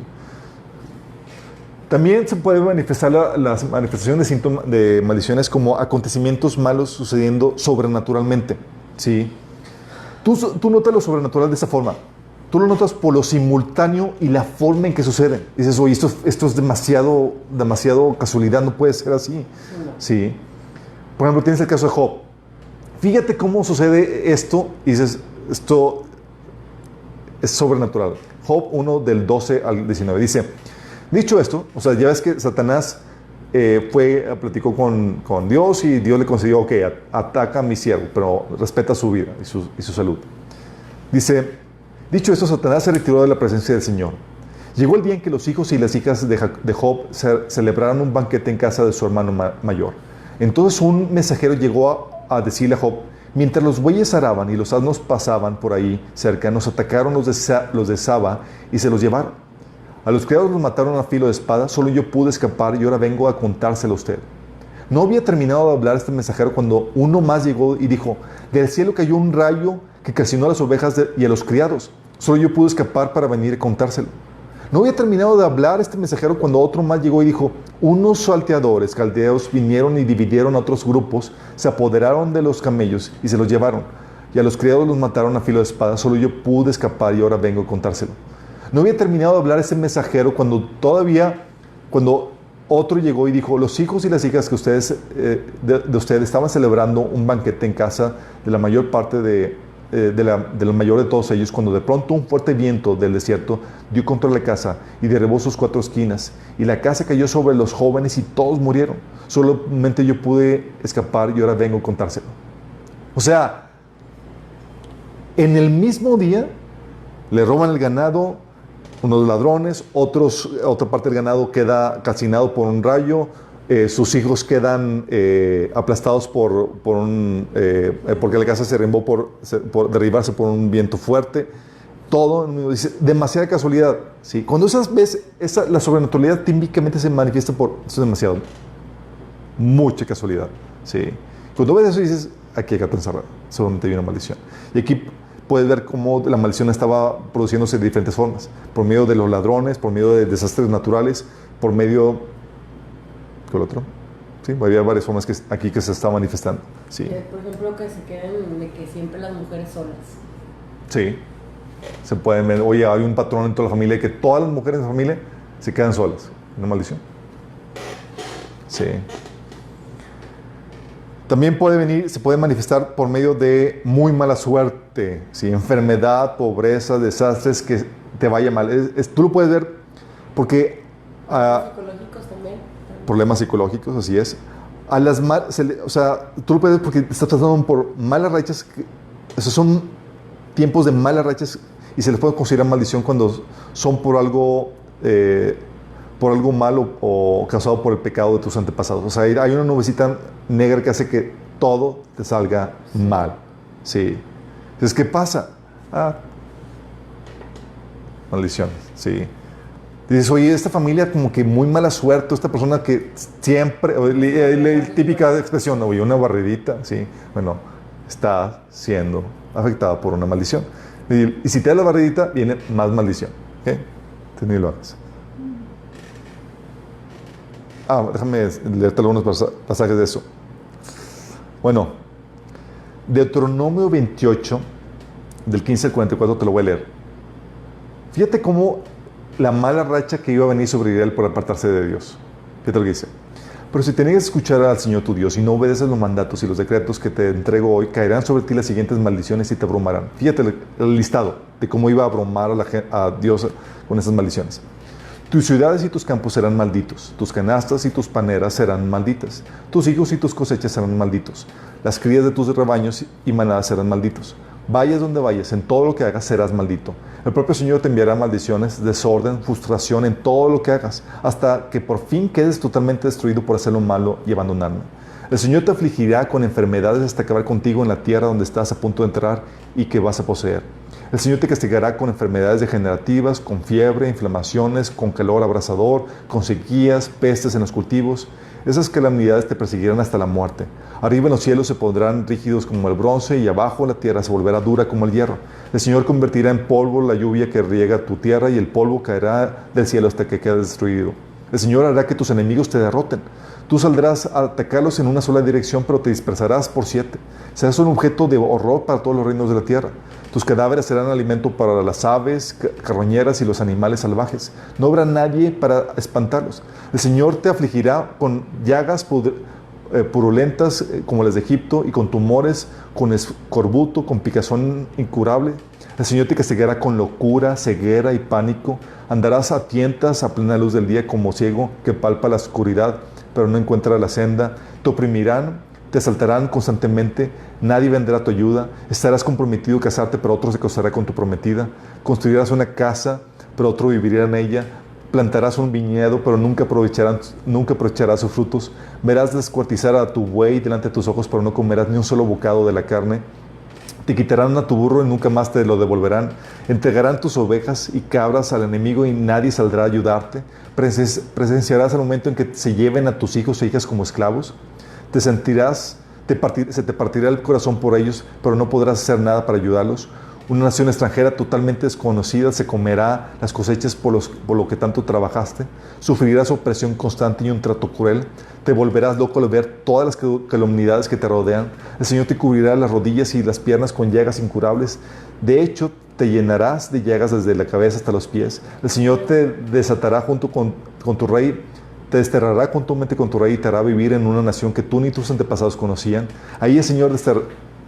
También se puede manifestar las manifestaciones de síntomas de maldiciones como acontecimientos malos sucediendo sobrenaturalmente. Sí. Tú notas lo sobrenatural de esta forma. Tú lo notas por lo simultáneo y la forma en que suceden. Dices, oye, esto es demasiado casualidad, no puede ser así. Sí. Por ejemplo, tienes el caso de Job. Fíjate cómo sucede esto y dices, esto es sobrenatural. Job 1 del 12 al 19 dice, dicho esto, o sea, ya ves que Satanás platicó con Dios y Dios le concedió, ok, ataca a mi siervo, pero respeta su vida y su salud. Dice, dicho esto, Satanás se retiró de la presencia del Señor. Llegó el día en que los hijos y las hijas de Job celebraron un banquete en casa de su hermano mayor. Entonces un mensajero llegó a decirle a Job, mientras los bueyes araban y los asnos pasaban por ahí cerca, nos atacaron los de Saba y se los llevaron. A los criados los mataron a filo de espada, solo yo pude escapar y ahora vengo a contárselo a usted. No había terminado de hablar este mensajero cuando uno más llegó y dijo, del cielo cayó un rayo que calcinó a las ovejas y a los criados. Solo yo pude escapar para venir a contárselo. No había terminado de hablar este mensajero cuando otro más llegó y dijo, unos salteadores caldeos vinieron y dividieron a otros grupos, se apoderaron de los camellos y se los llevaron. Y a los criados los mataron a filo de espada, solo yo pude escapar y ahora vengo a contárselo. No había terminado de hablar ese mensajero cuando otro llegó y dijo, los hijos y las hijas que ustedes estaban celebrando un banquete en casa de la mayor parte de la mayor de todos ellos, cuando de pronto un fuerte viento del desierto dio contra la casa y derribó sus 4 esquinas, y la casa cayó sobre los jóvenes y todos murieron. Solamente yo pude escapar y ahora vengo a contárselo. O sea, en el mismo día le roban el ganado unos ladrones, otra parte del ganado queda calcinado por un rayo, sus hijos quedan aplastados porque la casa se derribó por derribarse por un viento fuerte. Todo, dice, demasiada casualidad. ¿Sí? Cuando ves la sobrenaturalidad típicamente se manifiesta por, eso es demasiado, mucha casualidad. ¿Sí? Cuando ves eso dices, aquí hay gato encerrado, seguramente hay una maldición. Y aquí puedes ver cómo la maldición estaba produciéndose de diferentes formas, por medio de los ladrones, por medio de desastres naturales, por medio... ¿Qué otro? Sí, había varias formas que se está manifestando. Sí. Por ejemplo, que se queden de que siempre las mujeres solas. Sí. Se pueden ver, oye, hay un patrón en toda la familia que todas las mujeres de la familia se quedan solas. Una maldición. Sí. También se puede manifestar por medio de muy mala suerte, ¿sí? Enfermedad, pobreza, desastres, que te vaya mal. Tú lo puedes ver porque... psicológicos también. Problemas psicológicos, así es. O sea, tú lo puedes ver porque estás pasando por malas rachas. Esos son tiempos de malas rachas y se les puede considerar maldición cuando son por algo malo o causado por el pecado de tus antepasados. O sea, hay una nubecita negra que hace que todo te salga mal. Sí. Entonces, ¿qué pasa? Maldiciones. Sí. Dices, oye, esta familia como que muy mala suerte, esta persona que siempre, típica expresión, oye, una barridita, sí, bueno, está siendo afectada por una maldición. Y si te da la barridita, viene más maldición. ¿Ok? Entonces ni lo hagas. Déjame leerte algunos pasajes de eso. Bueno, Deuteronomio 28, del 15 al 44, te lo voy a leer. Fíjate cómo la mala racha que iba a venir sobre Israel por apartarse de Dios. Fíjate lo que dice. Pero si te niegas a escuchar al Señor tu Dios y no obedeces los mandatos y los decretos que te entrego hoy, caerán sobre ti las siguientes maldiciones y te abrumarán. Fíjate el listado de cómo iba a abrumar a Dios con esas maldiciones. Tus ciudades y tus campos serán malditos, tus canastas y tus paneras serán malditas, tus hijos y tus cosechas serán malditos, las crías de tus rebaños y manadas serán malditos. Vayas donde vayas, en todo lo que hagas serás maldito. El propio Señor te enviará maldiciones, desorden, frustración en todo lo que hagas, hasta que por fin quedes totalmente destruido por hacer lo malo y abandonarme. El Señor te afligirá con enfermedades hasta acabar contigo en la tierra donde estás a punto de entrar y que vas a poseer. El Señor te castigará con enfermedades degenerativas, con fiebre, inflamaciones, con calor abrasador, con sequías, pestes en los cultivos. Esas calamidades te perseguirán hasta la muerte. Arriba en los cielos se pondrán rígidos como el bronce y abajo en la tierra se volverá dura como el hierro. El Señor convertirá en polvo la lluvia que riega tu tierra y el polvo caerá del cielo hasta que quede destruido. El Señor hará que tus enemigos te derroten. Tú saldrás a atacarlos en una sola dirección, pero te dispersarás por 7. Serás un objeto de horror para todos los reinos de la tierra. Tus cadáveres serán alimento para las aves, carroñeras y los animales salvajes. No habrá nadie para espantarlos. El Señor te afligirá con llagas purulentas como las de Egipto y con tumores, con escorbuto, con picazón incurable. El Señor te castigará con locura, ceguera y pánico. Andarás a tientas a plena luz del día como ciego que palpa la oscuridad, pero no encuentra la senda. Te oprimirán, te asaltarán constantemente, nadie vendrá a tu ayuda. Estarás comprometido a casarte, pero otro se casará con tu prometida. Construirás una casa, pero otro vivirá en ella. Plantarás un viñedo, pero nunca aprovecharás sus frutos. Verás descuartizar a tu buey delante de tus ojos, pero no comerás ni un solo bocado de la carne. Te quitarán a tu burro y nunca más te lo devolverán. Entregarán tus ovejas y cabras al enemigo y nadie saldrá a ayudarte. Presenciarás el momento en que se lleven a tus hijos e hijas como esclavos. Se te partirá el corazón por ellos, pero no podrás hacer nada para ayudarlos. Una nación extranjera totalmente desconocida se comerá las cosechas por lo que tanto trabajaste. Sufrirás opresión constante y un trato cruel. Te volverás loco al ver todas las calumnias que te rodean. El Señor te cubrirá las rodillas y las piernas con llagas incurables. De hecho, te llenarás de llagas desde la cabeza hasta los pies. El Señor te desatará junto con tu rey. Te desterrará juntamente con tu rey y te hará vivir en una nación que tú ni tus antepasados conocían. Ahí el Señor,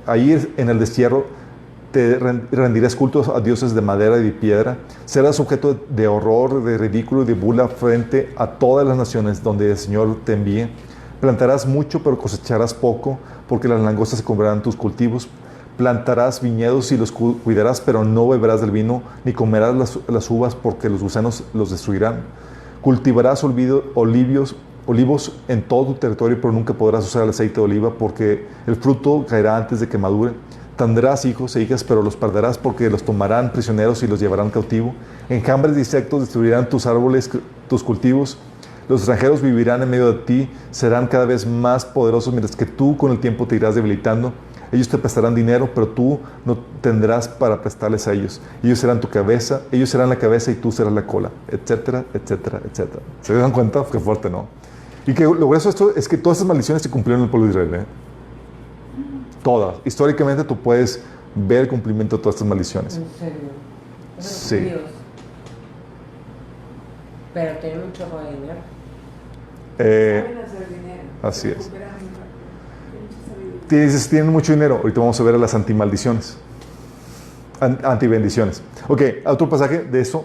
ahí en el destierro, te rendirás cultos a dioses de madera y de piedra. Serás objeto de horror, de ridículo y de burla frente a todas las naciones donde el Señor te envíe. Plantarás mucho, pero cosecharás poco, porque las langostas se comerán tus cultivos. Plantarás viñedos y los cuidarás, pero no beberás del vino, ni comerás las uvas, porque los gusanos los destruirán. Cultivarás olivos en todo tu territorio, pero nunca podrás usar el aceite de oliva, porque el fruto caerá antes de que madure. Tendrás hijos e hijas, pero los perderás porque los tomarán prisioneros y los llevarán cautivo. Enjambres de insectos destruirán tus árboles, tus cultivos. Los extranjeros vivirán en medio de ti, serán cada vez más poderosos, mientras que tú con el tiempo te irás debilitando. Ellos te prestarán dinero, pero tú no tendrás para prestarles a ellos. Ellos serán tu cabeza, ellos serán la cabeza y tú serás la cola, etcétera, etcétera, etcétera. ¿Se dan cuenta? Qué fuerte, ¿no? Y que lo grueso de esto es que todas esas maldiciones se cumplieron en el pueblo de Israel, ¿eh? Todas. Históricamente tú puedes ver el cumplimiento de todas estas maldiciones. ¿En serio? Sí. Dios. Pero tienen un chorro de dinero. Saben hacer dinero. Así es. Recuperan mucha sabiduría. Tienen mucho dinero. Ahorita vamos a ver a las antimaldiciones. Antibendiciones. Ok, otro pasaje de eso.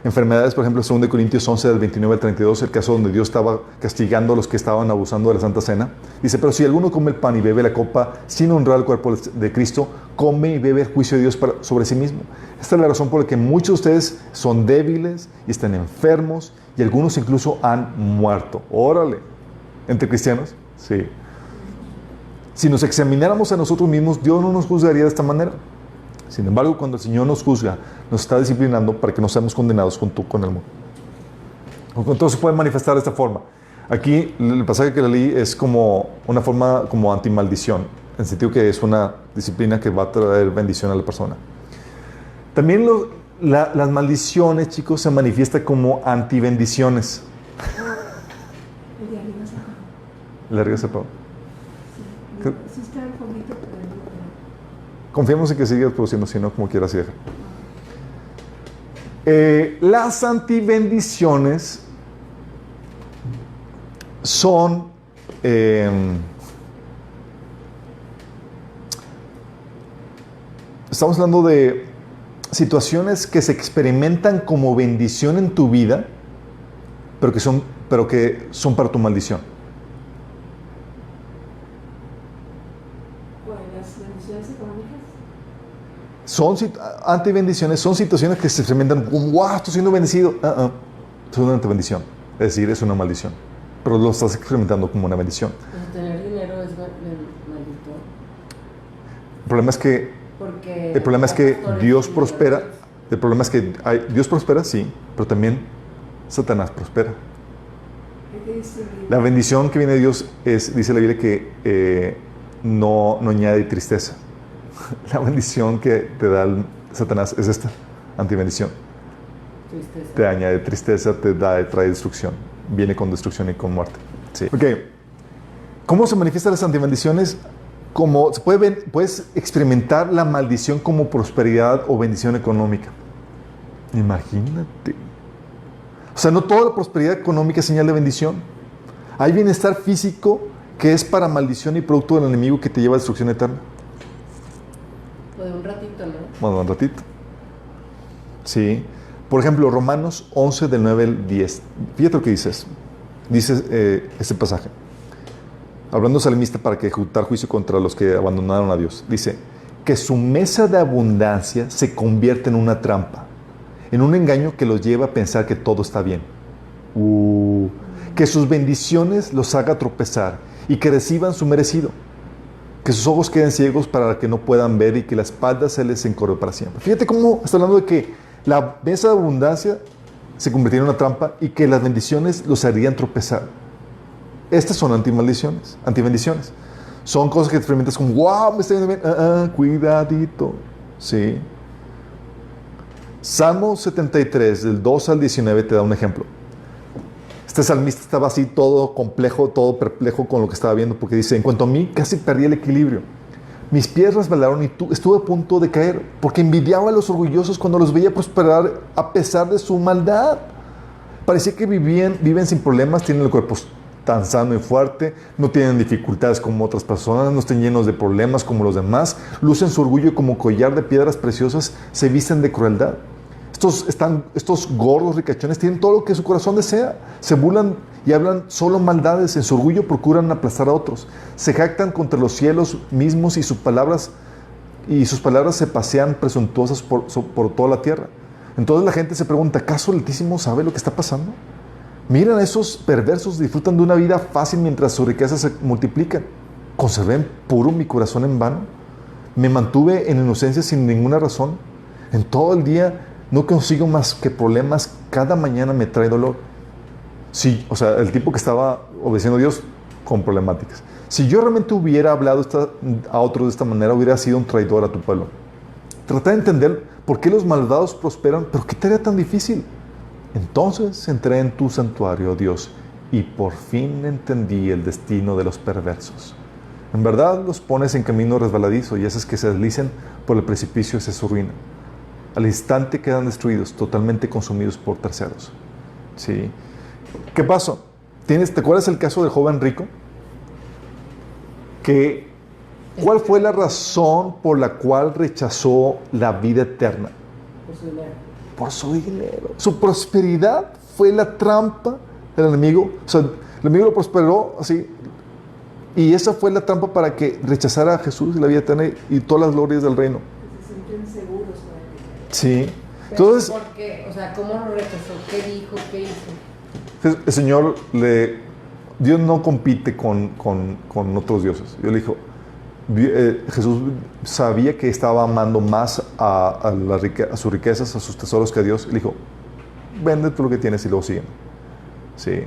Enfermedades, por ejemplo, 2 Corintios 11, del 29 al 32, el caso donde Dios estaba castigando a los que estaban abusando de la Santa Cena. Dice, pero si alguno come el pan y bebe la copa sin honrar el cuerpo de Cristo, come y bebe el juicio de Dios sobre sí mismo. Esta es la razón por la que muchos de ustedes son débiles y están enfermos y algunos incluso han muerto. Órale. ¿Entre cristianos? Sí. Si nos examináramos a nosotros mismos, Dios no nos juzgaría de esta manera. Sin embargo, cuando el Señor nos juzga, nos está disciplinando para que no seamos condenados con el mundo. Entonces se puede manifestar de esta forma. Aquí, el pasaje que le leí es como una forma como antimaldición, en el sentido que es una disciplina que va a traer bendición a la persona. También las maldiciones, chicos, se manifiestan como antibendiciones. El de arriba se apagó. ¿Le arriba se apagó? Sí está el foguito, pero no. Confiemos en que sigas produciendo, si no, como quieras y deja. Las antibendiciones son estamos hablando de situaciones que se experimentan como bendición en tu vida, pero que son para tu maldición. Antibendiciones son situaciones que se experimentan como, wow, estoy siendo bendecido. Es una antibendición. Es decir, es una maldición. Pero lo estás experimentando como una bendición. Tener dinero es maldito. El problema es que Dios prospera. El problema es que Dios prospera, sí, pero también Satanás prospera. La bendición que viene de Dios dice la Biblia que no añade tristeza. La bendición que te da Satanás es esta, antibendición. Tristeza. Te añade tristeza, trae destrucción. Viene con destrucción y con muerte. Sí. Ok. ¿Cómo se manifiestan las antibendiciones? Como puedes experimentar la maldición como prosperidad o bendición económica. Imagínate. O sea, no toda la prosperidad económica es señal de bendición. Hay bienestar físico que es para maldición y producto del enemigo que te lleva a destrucción eterna. Pues un ratito, ¿no? Bueno, un ratito. Sí. Por ejemplo, Romanos 11, del 9 al 10. Fíjate lo que dice este pasaje. Hablando salmista para que ejecutar juicio contra los que abandonaron a Dios. Dice, que su mesa de abundancia se convierte en una trampa, en un engaño que los lleva a pensar que todo está bien. Que sus bendiciones los haga tropezar y que reciban su merecido. Que sus ojos queden ciegos para que no puedan ver y que la espalda se les encorve para siempre. Fíjate cómo está hablando de que la mesa de abundancia se convirtió en una trampa y que las bendiciones los harían tropezar. Estas son antibendiciones. Son cosas que experimentas como, wow, me está yendo bien. Cuidadito. Sí. Salmo 73, del 2 al 19, te da un ejemplo. Este salmista estaba así todo complejo, todo perplejo con lo que estaba viendo, porque dice, en cuanto a mí, casi perdí el equilibrio. Mis pies resbalaron y estuve a punto de caer, porque envidiaba a los orgullosos cuando los veía prosperar a pesar de su maldad. Parecía que viven sin problemas, tienen el cuerpo tan sano y fuerte, no tienen dificultades como otras personas, no están llenos de problemas como los demás, lucen su orgullo como collar de piedras preciosas, se visten de crueldad. Estos gordos ricachones tienen todo lo que su corazón desea, se burlan y hablan solo maldades, en su orgullo procuran aplastar a otros, se jactan contra los cielos mismos y sus palabras se pasean presuntuosas por toda la tierra. Entonces la gente se pregunta, ¿acaso el Altísimo sabe lo que está pasando? Miren, esos perversos disfrutan de una vida fácil mientras sus riquezas se multiplican. ¿Conservé puro mi corazón en vano? ¿Me mantuve en inocencia sin ninguna razón? En todo el día no consigo más que problemas, cada mañana me trae dolor. Sí, o sea, el tipo que estaba obedeciendo a Dios con problemáticas. Si yo realmente hubiera hablado a otros de esta manera, hubiera sido un traidor a tu pueblo. Trata de entender por qué los malvados prosperan, pero qué tarea tan difícil. Entonces entré en tu santuario, Dios, y por fin entendí el destino de los perversos. En verdad los pones en camino resbaladizo y haces que se deslicen por el precipicio hacia su ruina. Al instante quedan destruidos, totalmente consumidos por terceros. ¿Sí? ¿Qué pasó? ¿Te acuerdas el caso del joven rico? ¿Cuál fue la razón por la cual rechazó la vida eterna? Por su dinero. por su dinero. Su prosperidad fue la trampa del enemigo. O sea, el enemigo lo prosperó así. Y esa fue la trampa para que rechazara a Jesús y la vida eterna y todas las glorias del reino. Se sienten seguros para que... Sí. Pero Entonces, ¿por qué? O sea, ¿cómo lo rechazó? ¿Qué dijo? ¿Qué hizo? el Señor Dios no compite con otros dioses. Dios le dijo, Jesús sabía que estaba amando más a sus riquezas, a sus tesoros que a Dios. Y le dijo, vende tú lo que tienes y luego sígueme. Sí.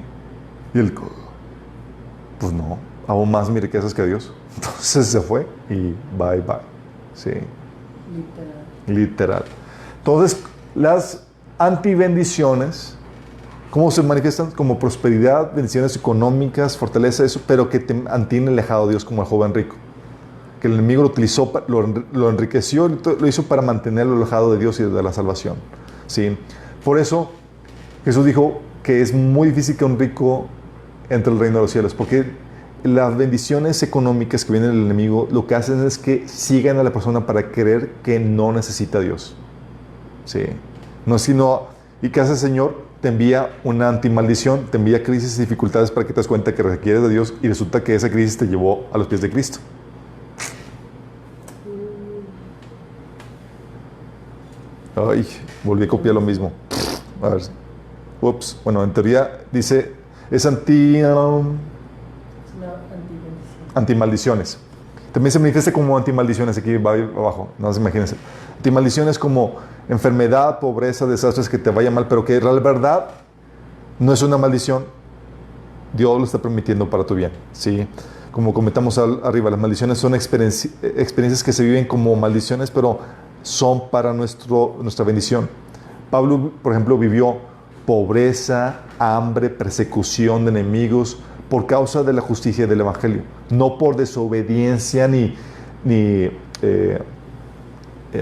Y él, pues no, amo más mis riquezas que a Dios. Entonces se fue y bye bye. Sí. Literal. Entonces, las antibendiciones, ¿cómo se manifiestan? Como prosperidad, bendiciones económicas, fortaleza, eso, pero que te mantiene alejado de Dios, como el joven rico. Que el enemigo lo utilizó, lo enriqueció, lo hizo para mantenerlo alejado de Dios y de la salvación. ¿Sí? Por eso, Jesús dijo que es muy difícil que un rico entre el reino de los cielos, porque las bendiciones económicas que vienen del enemigo, lo que hacen es que sigan a la persona para creer que no necesita a Dios. ¿Sí? No es sino, ¿y qué hace el Señor? Te envía una antimaldición, te envía crisis y dificultades para que te des cuenta que requieres de Dios y resulta que esa crisis te llevó a los pies de Cristo. Ay, volví a copiar lo mismo. A ver. Ups. Bueno, en teoría dice, es antimaldiciones. También se manifiesta como antimaldiciones, aquí va abajo, no se imagínense. Antimaldiciones como enfermedad, pobreza, desastres, que te vaya mal, pero que la verdad no es una maldición. Dios lo está permitiendo para tu bien, ¿sí? Como comentamos arriba, las maldiciones son experiencias que se viven como maldiciones, pero son para nuestra bendición. Pablo, por ejemplo, vivió pobreza, hambre, persecución de enemigos por causa de la justicia del Evangelio, no por desobediencia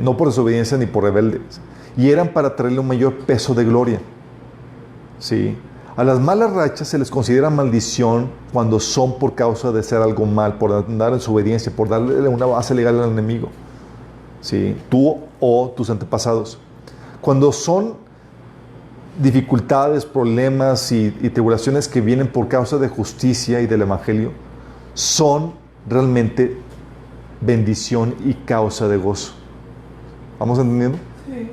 no por desobediencia ni por rebeldes. Y eran para traerle un mayor peso de gloria. ¿Sí? A las malas rachas se les considera maldición cuando son por causa de hacer algo mal, por andar en desobediencia, por darle una base legal al enemigo. ¿Sí? Tú o tus antepasados. Cuando son dificultades, problemas y tribulaciones que vienen por causa de justicia y del Evangelio, son realmente bendición y causa de gozo. ¿Vamos entendiendo? Sí.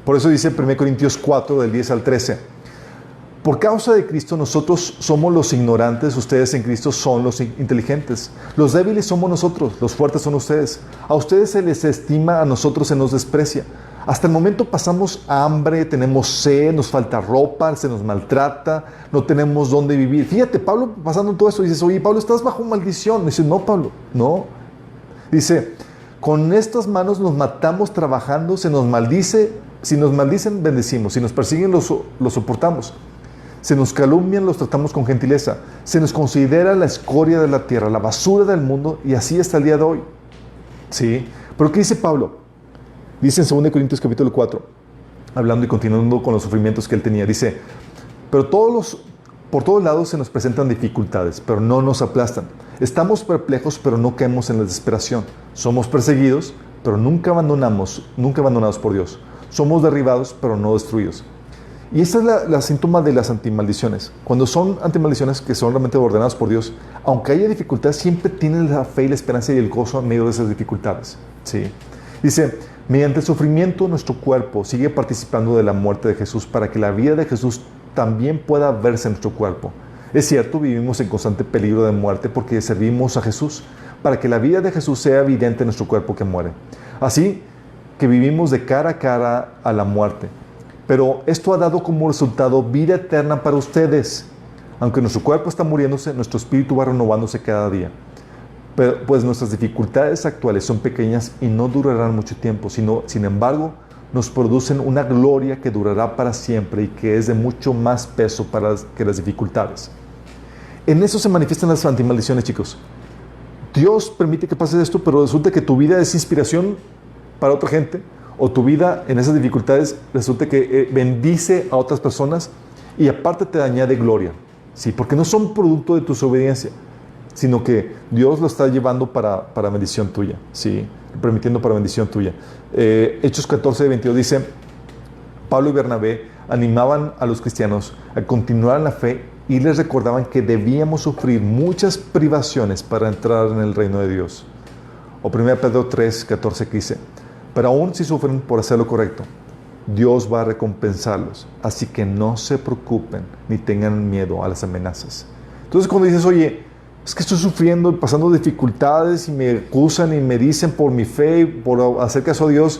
Por eso dice 1 Corintios 4, del 10 al 13. Por causa de Cristo nosotros somos los ignorantes, ustedes en Cristo son los inteligentes. Los débiles somos nosotros, los fuertes son ustedes. A ustedes se les estima, a nosotros se nos desprecia. Hasta el momento pasamos hambre, tenemos sed, nos falta ropa, se nos maltrata, no tenemos dónde vivir. Fíjate, Pablo pasando todo eso, dices, oye, Pablo, estás bajo maldición. Dice, no, Pablo, no. Dice, con estas manos nos matamos trabajando, se nos maldice, si nos maldicen, bendecimos, si nos persiguen, los soportamos. Se nos calumnian, los tratamos con gentileza. Se nos considera la escoria de la tierra, la basura del mundo, y así hasta el día de hoy. ¿Sí? ¿Pero qué dice Pablo? Dice en 2 Corintios capítulo 4, hablando y continuando con los sufrimientos que él tenía, dice, pero por todos lados se nos presentan dificultades, pero no nos aplastan. Estamos perplejos, pero no caemos en la desesperación. Somos perseguidos, pero nunca abandonados por Dios. Somos derribados, pero no destruidos. Y esta es la síntoma de las antimaldiciones. Cuando son antimaldiciones que son realmente ordenadas por Dios, aunque haya dificultades, siempre tienen la fe y la esperanza y el gozo en medio de esas dificultades. ¿Sí? Dice, mediante el sufrimiento nuestro cuerpo sigue participando de la muerte de Jesús para que la vida de Jesús también pueda verse en nuestro cuerpo. Es cierto, vivimos en constante peligro de muerte porque servimos a Jesús, para que la vida de Jesús sea evidente en nuestro cuerpo que muere. Así que vivimos de cara a cara a la muerte. Pero esto ha dado como resultado vida eterna para ustedes. Aunque nuestro cuerpo está muriéndose, nuestro espíritu va renovándose cada día. Pues nuestras dificultades actuales son pequeñas y no durarán mucho tiempo, sin embargo, nos producen una gloria que durará para siempre y que es de mucho más peso que las dificultades. En eso se manifiestan las antimaldiciones, chicos. Dios permite que pase esto, pero resulta que tu vida es inspiración para otra gente, o tu vida en esas dificultades resulta que bendice a otras personas y aparte te añade gloria. ¿Sí? Porque no son producto de tu desobediencia, sino que Dios lo está llevando para bendición tuya, ¿sí? Permitiendo para bendición tuya. Hechos 14, 22 dice, Pablo y Bernabé animaban a los cristianos a continuar en la fe y les recordaban que debíamos sufrir muchas privaciones para entrar en el reino de Dios. O 1 Pedro 3, 14 que dice, pero aún si sufren por hacer lo correcto, Dios va a recompensarlos, así que no se preocupen ni tengan miedo a las amenazas. Entonces cuando dices, oye, es que estoy sufriendo, pasando dificultades y me acusan y me dicen por mi fe, por hacer caso a Dios,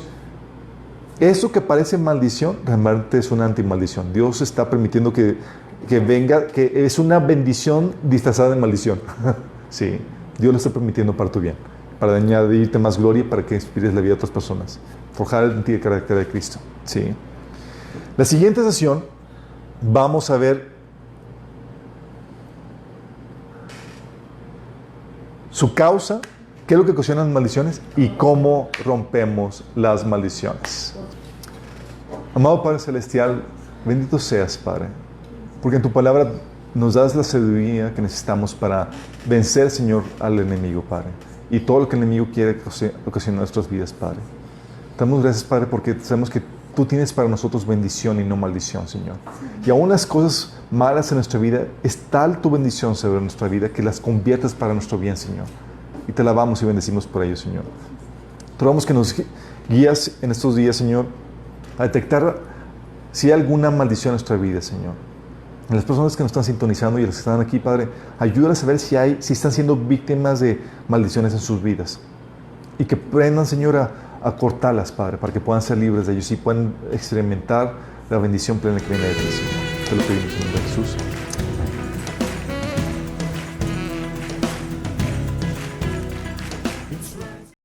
eso que parece maldición, realmente es una antimaldición. Dios está permitiendo que venga, que es una bendición disfrazada de maldición. Sí, Dios lo está permitiendo para tu bien, para añadirte más gloria, para que inspires la vida a otras personas, forjar en ti el carácter de Cristo. Sí. La siguiente sesión vamos a ver su causa, qué es lo que ocasiona las maldiciones y cómo rompemos las maldiciones. Amado Padre Celestial, bendito seas, Padre, porque en tu palabra nos das la sabiduría que necesitamos para vencer, Señor, al enemigo, Padre, y todo lo que el enemigo quiere ocasionar en nuestras vidas, Padre. Te damos gracias, Padre, porque sabemos que tú tienes para nosotros bendición y no maldición, Señor. Y aún las cosas malas en nuestra vida, es tal tu bendición sobre nuestra vida que las conviertas para nuestro bien, Señor. Y te alabamos y bendecimos por ello, Señor. Te rogamos que nos guías en estos días, Señor, a detectar si hay alguna maldición en nuestra vida, Señor. En las personas que nos están sintonizando y las que están aquí, Padre, ayúdales a ver si están siendo víctimas de maldiciones en sus vidas. Y que aprendan, Señor, a cortarlas, Padre, para que puedan ser libres de ellos y puedan experimentar la bendición plena que viene de ti, Señor. Te lo pedimos en el nombre de Jesús.